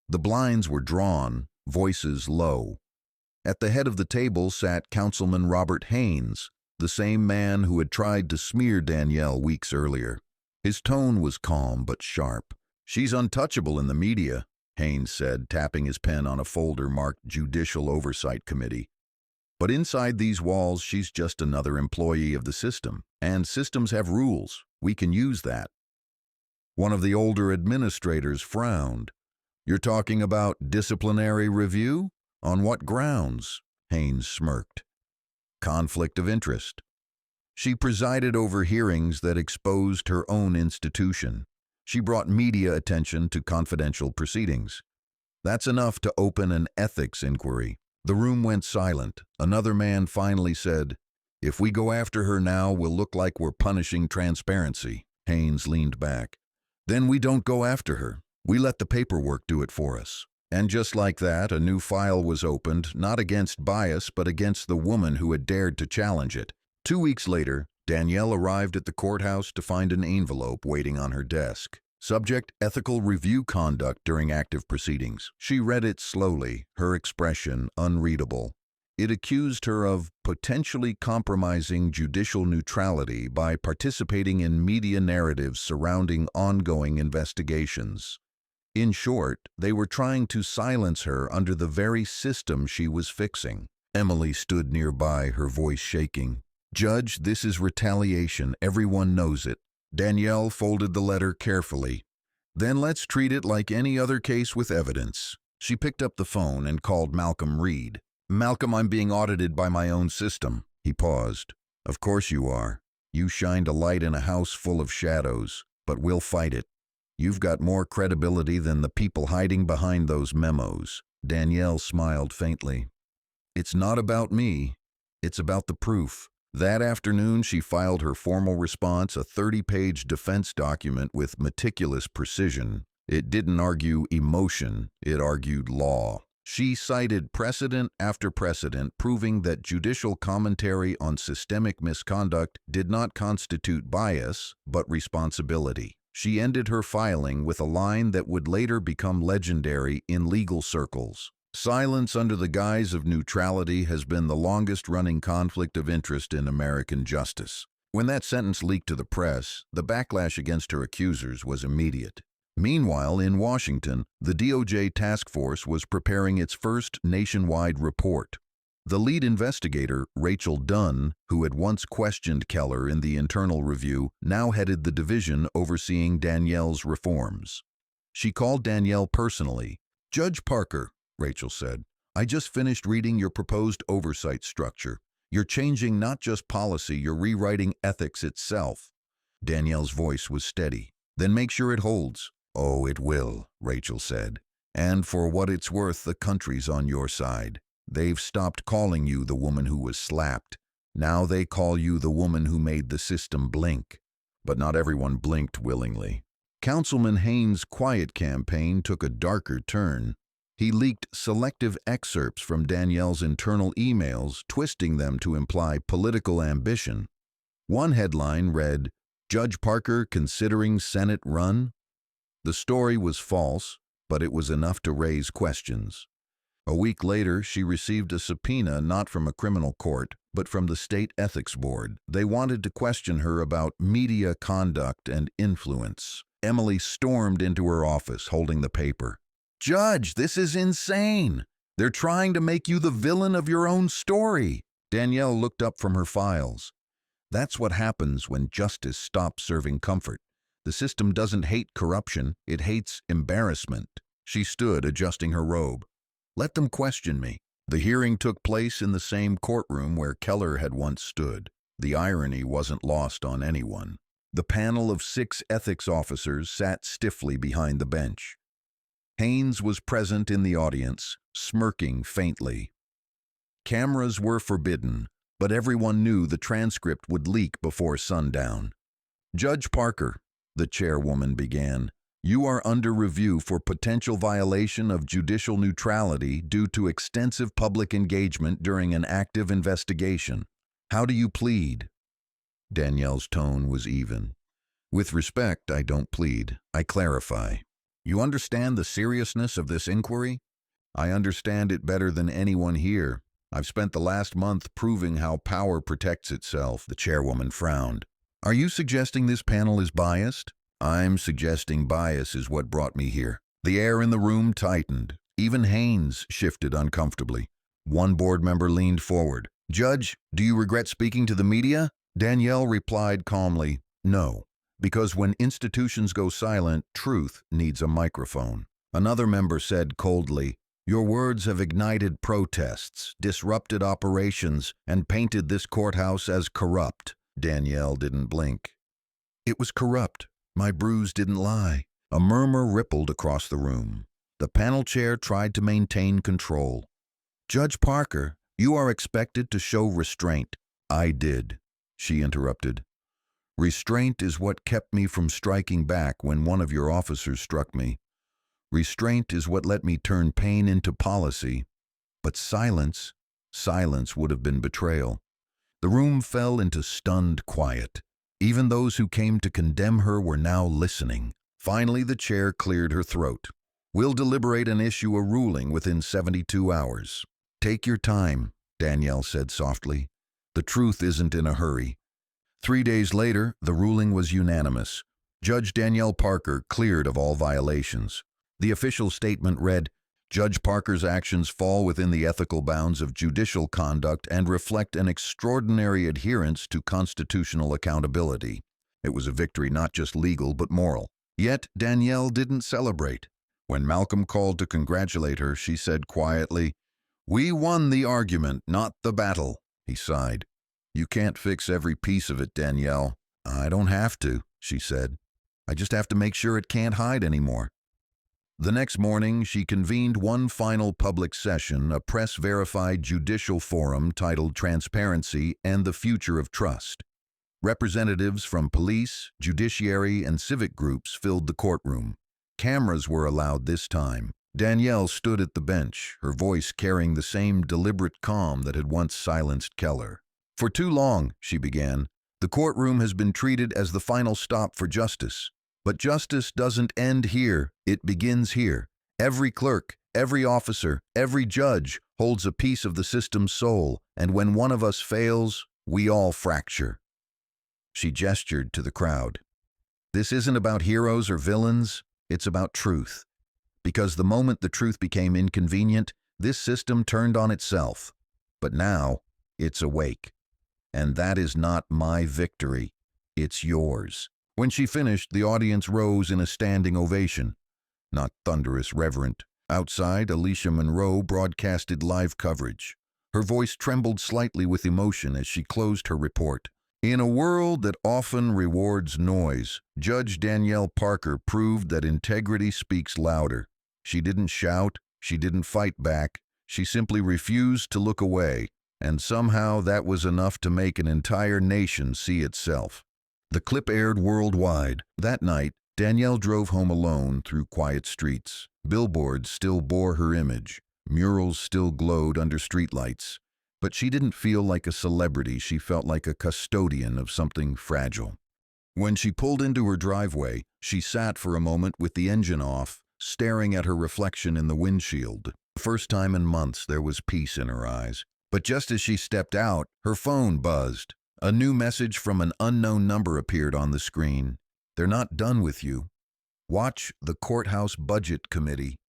S1: The blinds were drawn, voices low. At the head of the table sat Councilman Robert Haynes, the same man who had tried to smear Danielle weeks earlier. His tone was calm but sharp. "She's untouchable in the media," Haynes said, tapping his pen on a folder marked Judicial Oversight Committee. "But inside these walls, she's just another employee of the system. And systems have rules. We can use that." One of the older administrators frowned. "You're talking about disciplinary review? On what grounds?" Haynes smirked. "Conflict of interest." She presided over hearings that exposed her own institution. She brought media attention to confidential proceedings. That's enough to open an ethics inquiry. The room went silent. Another man finally said, "If we go after her now, we'll look like we're punishing transparency." Haynes leaned back. "Then we don't go after her. We let the paperwork do it for us." And just like that, a new file was opened, not against bias, but against the woman who had dared to challenge it. 2 weeks later, Danielle arrived at the courthouse to find an envelope waiting on her desk. Subject: ethical review conduct during active proceedings. She read it slowly, her expression unreadable. It accused her of potentially compromising judicial neutrality by participating in media narratives surrounding ongoing investigations. In short, they were trying to silence her under the very system she was fixing. Emily stood nearby, her voice shaking. "Judge, this is retaliation. Everyone knows it." Danielle folded the letter carefully. "Then let's treat it like any other case with evidence." She picked up the phone and called Malcolm Reed. "Malcolm, I'm being audited by my own system." He paused. "Of course you are. You shined a light in a house full of shadows, but we'll fight it. You've got more credibility than the people hiding behind those memos." Danielle smiled faintly. "It's not about me. It's about the proof." That afternoon, she filed her formal response, a 30-page defense document with meticulous precision. It didn't argue emotion, it argued law. She cited precedent after precedent, proving that judicial commentary on systemic misconduct did not constitute bias, but responsibility. She ended her filing with a line that would later become legendary in legal circles. "Silence under the guise of neutrality has been the longest-running conflict of interest in American justice." When that sentence leaked to the press, the backlash against her accusers was immediate. Meanwhile, in Washington, the DOJ task force was preparing its first nationwide report. The lead investigator, Rachel Dunn, who had once questioned Keller in the internal review, now headed the division overseeing Danielle's reforms. She called Danielle personally. "Judge Parker," Rachel said, "I just finished reading your proposed oversight structure. You're changing not just policy, you're rewriting ethics itself." Danielle's voice was steady. "Then make sure it holds." "Oh, it will," Rachel said. "And for what it's worth, the country's on your side. They've stopped calling you the woman who was slapped. Now they call you the woman who made the system blink." But not everyone blinked willingly. Councilman Haynes' quiet campaign took a darker turn. He leaked selective excerpts from Danielle's internal emails, twisting them to imply political ambition. One headline read, "Judge Parker considering Senate run?" The story was false, but it was enough to raise questions. A week later, she received a subpoena not from a criminal court, but from the State Ethics Board. They wanted to question her about media conduct and influence. Emily stormed into her office holding the paper. "Judge, this is insane. They're trying to make you the villain of your own story." Danielle looked up from her files. That's what happens when justice stops serving comfort. The system doesn't hate corruption, it hates embarrassment. She stood, adjusting her robe. "Let them question me." The hearing took place in the same courtroom where Keller had once stood. The irony wasn't lost on anyone. The panel of 6 ethics officers sat stiffly behind the bench. Haynes was present in the audience, smirking faintly. Cameras were forbidden, but everyone knew the transcript would leak before sundown. "Judge Parker," the chairwoman began, "you are under review for potential violation of judicial neutrality due to extensive public engagement during an active investigation. How do you plead?" Danielle's tone was even. "With respect, I don't plead. I clarify. You understand the seriousness of this inquiry? I understand it better than anyone here. I've spent the last month proving how power protects itself." The chairwoman frowned. "Are you suggesting this panel is biased?" "I'm suggesting bias is what brought me here." The air in the room tightened. Even Haynes shifted uncomfortably. One board member leaned forward. "Judge, do you regret speaking to the media?" Danielle replied calmly, "No, because when institutions go silent, truth needs a microphone." Another member said coldly, "Your words have ignited protests, disrupted operations, and painted this courthouse as corrupt." Danielle didn't blink. "It was corrupt. My bruise didn't lie." A murmur rippled across the room. The panel chair tried to maintain control. "Judge Parker, you are expected to show restraint." "I did," she interrupted. "Restraint is what kept me from striking back when one of your officers struck me. Restraint is what let me turn pain into policy. But silence would have been betrayal." The room fell into stunned quiet. Even those who came to condemn her were now listening. Finally, the chair cleared her throat. "We'll deliberate and issue a ruling within 72 hours. "Take your time," Danielle said softly. "The truth isn't in a hurry." 3 days later, the ruling was unanimous. Judge Danielle Parker cleared of all violations. The official statement read, "Judge Parker's actions fall within the ethical bounds of judicial conduct and reflect an extraordinary adherence to constitutional accountability." It was a victory not just legal but moral. Yet Danielle didn't celebrate. When Malcolm called to congratulate her, she said quietly, "We won the argument, not the battle." He sighed. "You can't fix every piece of it, Danielle." "I don't have to," she said. "I just have to make sure it can't hide anymore." The next morning, she convened one final public session, a press-verified judicial forum titled Transparency and the Future of Trust. Representatives from police, judiciary, and civic groups filled the courtroom. Cameras were allowed this time. Danielle stood at the bench, her voice carrying the same deliberate calm that had once silenced Keller. "For too long," she began, "the courtroom has been treated as the final stop for justice. But justice doesn't end here, it begins here. Every clerk, every officer, every judge holds a piece of the system's soul, and when one of us fails, we all fracture." She gestured to the crowd. "This isn't about heroes or villains, it's about truth. Because the moment the truth became inconvenient, this system turned on itself. But now, it's awake. And that is not my victory, it's yours." When she finished, the audience rose in a standing ovation. Not thunderous, reverent. Outside, Alicia Monroe broadcasted live coverage. Her voice trembled slightly with emotion as she closed her report. "In a world that often rewards noise, Judge Danielle Parker proved that integrity speaks louder. She didn't shout, she didn't fight back, she simply refused to look away, and somehow that was enough to make an entire nation see itself." The clip aired worldwide. That night, Danielle drove home alone through quiet streets. Billboards still bore her image. Murals still glowed under streetlights. But she didn't feel like a celebrity, she felt like a custodian of something fragile. When she pulled into her driveway, she sat for a moment with the engine off, staring at her reflection in the windshield. For the first time in months, there was peace in her eyes. But just as she stepped out, her phone buzzed. A new message from an unknown number appeared on the screen. "They're not done with you. Watch the Courthouse Budget Committee."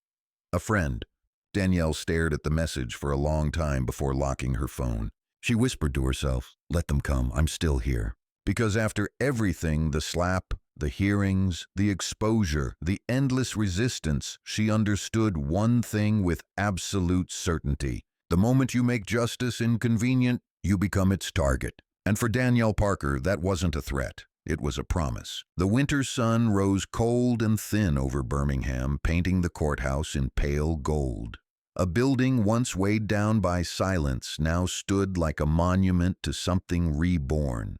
S1: A friend. Danielle stared at the message for a long time before locking her phone. She whispered to herself, "Let them come, I'm still here." Because after everything, the slap, the hearings, the exposure, the endless resistance, she understood one thing with absolute certainty. The moment you make justice inconvenient, you become its target. And for Danielle Parker, that wasn't a threat. It was a promise. The winter sun rose cold and thin over Birmingham, painting the courthouse in pale gold. A building once weighed down by silence now stood like a monument to something reborn.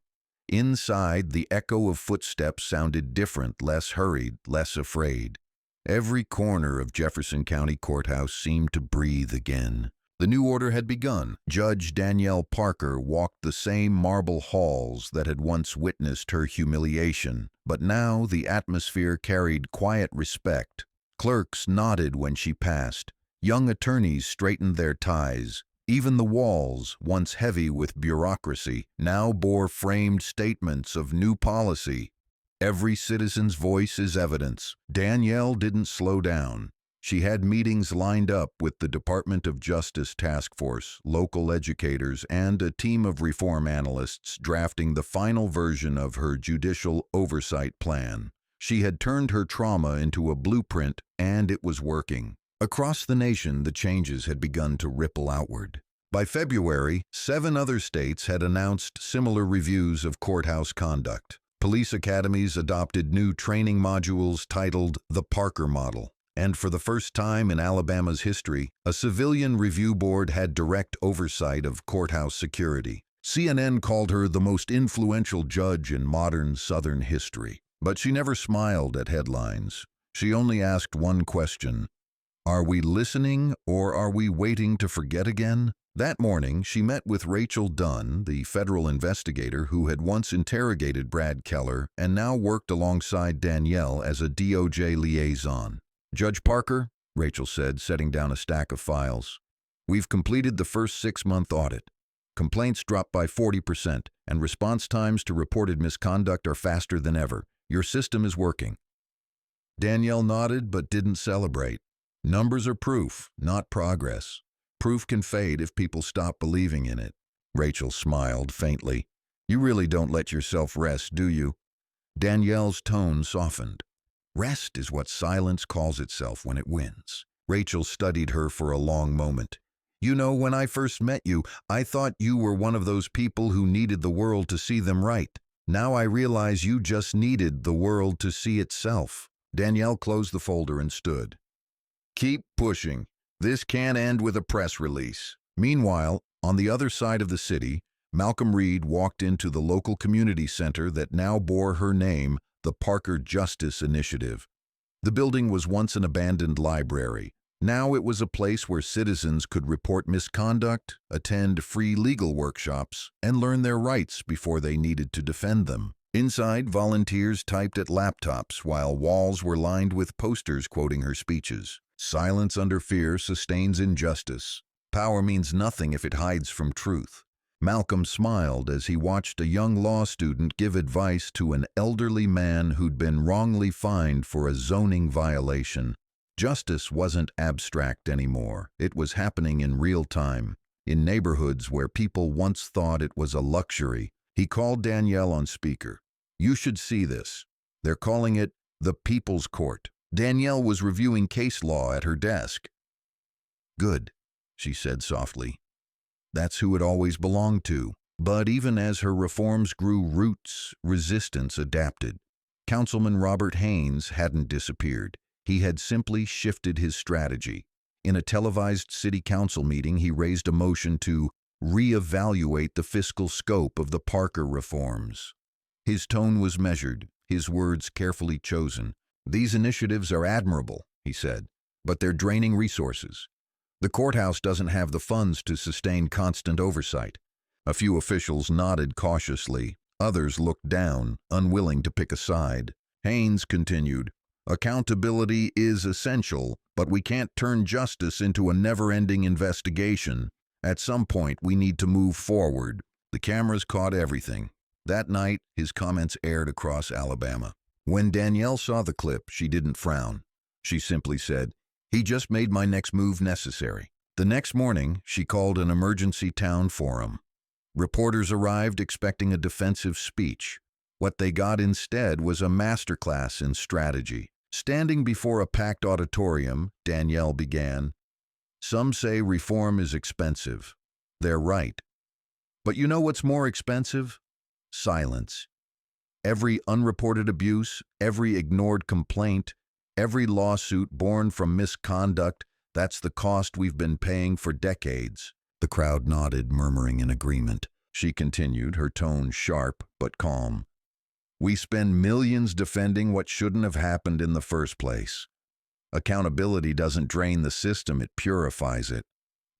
S1: Inside, the echo of footsteps sounded different, less hurried, less afraid. Every corner of Jefferson County Courthouse seemed to breathe again. The new order had begun. Judge Danielle Parker walked the same marble halls that had once witnessed her humiliation, but now the atmosphere carried quiet respect. Clerks nodded when she passed. Young attorneys straightened their ties. Even the walls, once heavy with bureaucracy, now bore framed statements of new policy. Every citizen's voice is evidence. Danielle didn't slow down. She had meetings lined up with the Department of Justice Task Force, local educators, and a team of reform analysts drafting the final version of her judicial oversight plan. She had turned her trauma into a blueprint, and it was working. Across the nation, the changes had begun to ripple outward. By February, 7 other states had announced similar reviews of courthouse conduct. Police academies adopted new training modules titled the Parker Model. And for the first time in Alabama's history, a civilian review board had direct oversight of courthouse security. CNN called her the most influential judge in modern Southern history. But she never smiled at headlines. She only asked one question: are we listening, or are we waiting to forget again? That morning, she met with Rachel Dunn, the federal investigator who had once interrogated Brad Keller and now worked alongside Danielle as a DOJ liaison. "Judge Parker," Rachel said, setting down a stack of files, "we've completed the first 6-month audit. Complaints dropped by 40%, and response times to reported misconduct are faster than ever. Your system is working." Danielle nodded but didn't celebrate. Numbers are proof, not progress. Proof can fade if people stop believing in it. Rachel smiled faintly. "You really don't let yourself rest, do you?" Danielle's tone softened. "Rest is what silence calls itself when it wins." Rachel studied her for a long moment. "You know, when I first met you, I thought you were one of those people who needed the world to see them right. Now I realize you just needed the world to see itself." Danielle closed the folder and stood. "Keep pushing. This can't end with a press release." Meanwhile, on the other side of the city, Malcolm Reed walked into the local community center that now bore her name, the Parker Justice Initiative. The building was once an abandoned library. Now it was a place where citizens could report misconduct, attend free legal workshops, and learn their rights before they needed to defend them. Inside, volunteers typed at laptops while walls were lined with posters quoting her speeches. Silence under fear sustains injustice. Power means nothing if it hides from truth. Malcolm smiled as he watched a young law student give advice to an elderly man who'd been wrongly fined for a zoning violation. Justice wasn't abstract anymore. It was happening in real time, in neighborhoods where people once thought it was a luxury. He called Danielle on speaker. "You should see this. They're calling it the People's Court." Danielle was reviewing case law at her desk. "Good," she said softly. That's who it always belonged to. But even as her reforms grew roots, resistance adapted. Councilman Robert Haynes hadn't disappeared. He had simply shifted his strategy. In a televised city council meeting, he raised a motion to reevaluate the fiscal scope of the Parker reforms. His tone was measured, his words carefully chosen. "These initiatives are admirable," he said, "but they're draining resources. The courthouse doesn't have the funds to sustain constant oversight." A few officials nodded cautiously. Others looked down, unwilling to pick a side. Haynes continued, "Accountability is essential, but we can't turn justice into a never-ending investigation. At some point, we need to move forward." The cameras caught everything. That night, his comments aired across Alabama. When Danielle saw the clip, she didn't frown. She simply said, He just made my next move necessary. The next morning, she called an emergency town forum. Reporters arrived expecting a defensive speech. What they got instead was a masterclass in strategy. Standing before a packed auditorium, Danielle began, "Some say reform is expensive. They're right. But you know what's more expensive? Silence. Every unreported abuse, every ignored complaint, every lawsuit born from misconduct, that's the cost we've been paying for decades." The crowd nodded, murmuring in agreement. She continued, her tone sharp but calm. "We spend millions defending what shouldn't have happened in the first place. Accountability doesn't drain the system, it purifies it.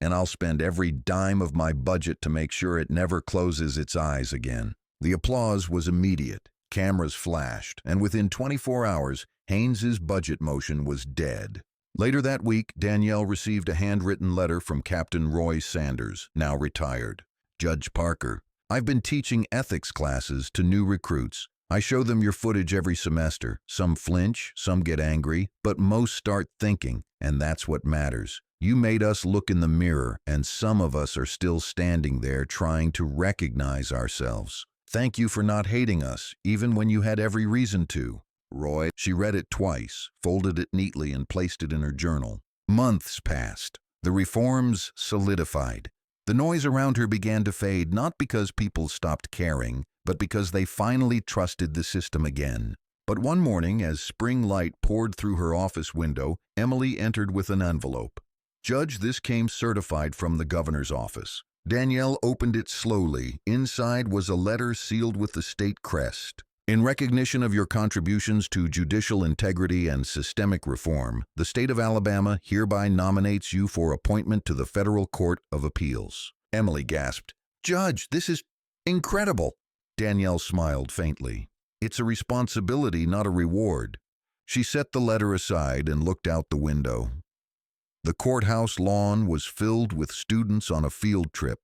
S1: And I'll spend every dime of my budget to make sure it never closes its eyes again." The applause was immediate. Cameras flashed, and within 24 hours, Haynes's budget motion was dead. Later that week, Danielle received a handwritten letter from Captain Roy Sanders, now retired. "Judge Parker, I've been teaching ethics classes to new recruits. I show them your footage every semester. Some flinch, some get angry, but most start thinking, and that's what matters. You made us look in the mirror, and some of us are still standing there trying to recognize ourselves. Thank you for not hating us, even when you had every reason to. Roy." She read it twice, folded it neatly, and placed it in her journal. Months passed. The reforms solidified. The noise around her began to fade, not because people stopped caring, but because they finally trusted the system again. But one morning, as spring light poured through her office window, Emily entered with an envelope. "Judge, this came certified from the governor's office." Danielle opened it slowly. Inside was a letter sealed with the state crest. "In recognition of your contributions to judicial integrity and systemic reform, the state of Alabama hereby nominates you for appointment to the Federal Court of Appeals." Emily gasped, "Judge, this is incredible." Danielle smiled faintly. "It's a responsibility, not a reward." She set the letter aside and looked out the window. The courthouse lawn was filled with students on a field trip.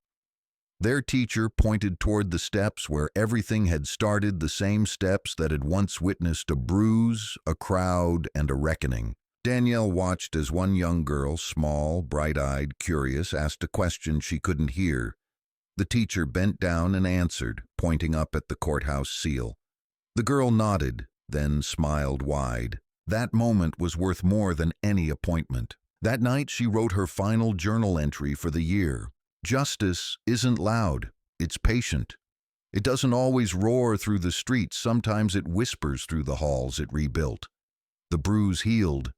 S1: Their teacher pointed toward the steps where everything had started, the same steps that had once witnessed a bruise, a crowd, and a reckoning. Danielle watched as one young girl, small, bright-eyed, curious, asked a question she couldn't hear. The teacher bent down and answered, pointing up at the courthouse seal. The girl nodded, then smiled wide. That moment was worth more than any appointment. That night she wrote her final journal entry for the year. Justice isn't loud, it's patient. It doesn't always roar through the streets, sometimes it whispers through the halls it rebuilt. The bruise healed,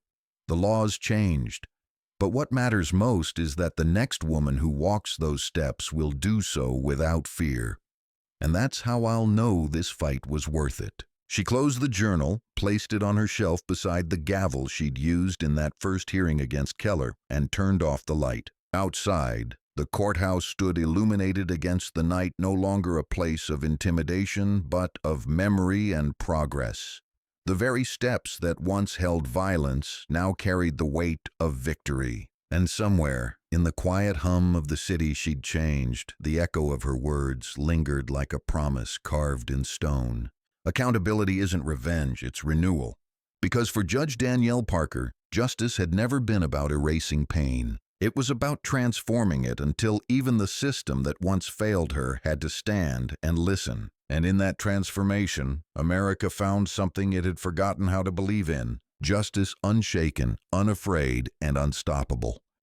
S1: the laws changed, but what matters most is that the next woman who walks those steps will do so without fear. And that's how I'll know this fight was worth it. She closed the journal, placed it on her shelf beside the gavel she'd used in that first hearing against Keller, and turned off the light. Outside, the courthouse stood illuminated against the night, no longer a place of intimidation, but of memory and progress. The very steps that once held violence now carried the weight of victory. And somewhere, in the quiet hum of the city she'd changed, the echo of her words lingered like a promise carved in stone. Accountability isn't revenge, it's renewal. Because for Judge Danielle Parker, justice had never been about erasing pain. It was about transforming it until even the system that once failed her had to stand and listen. And in that transformation, America found something it had forgotten how to believe in: justice unshaken, unafraid, and unstoppable.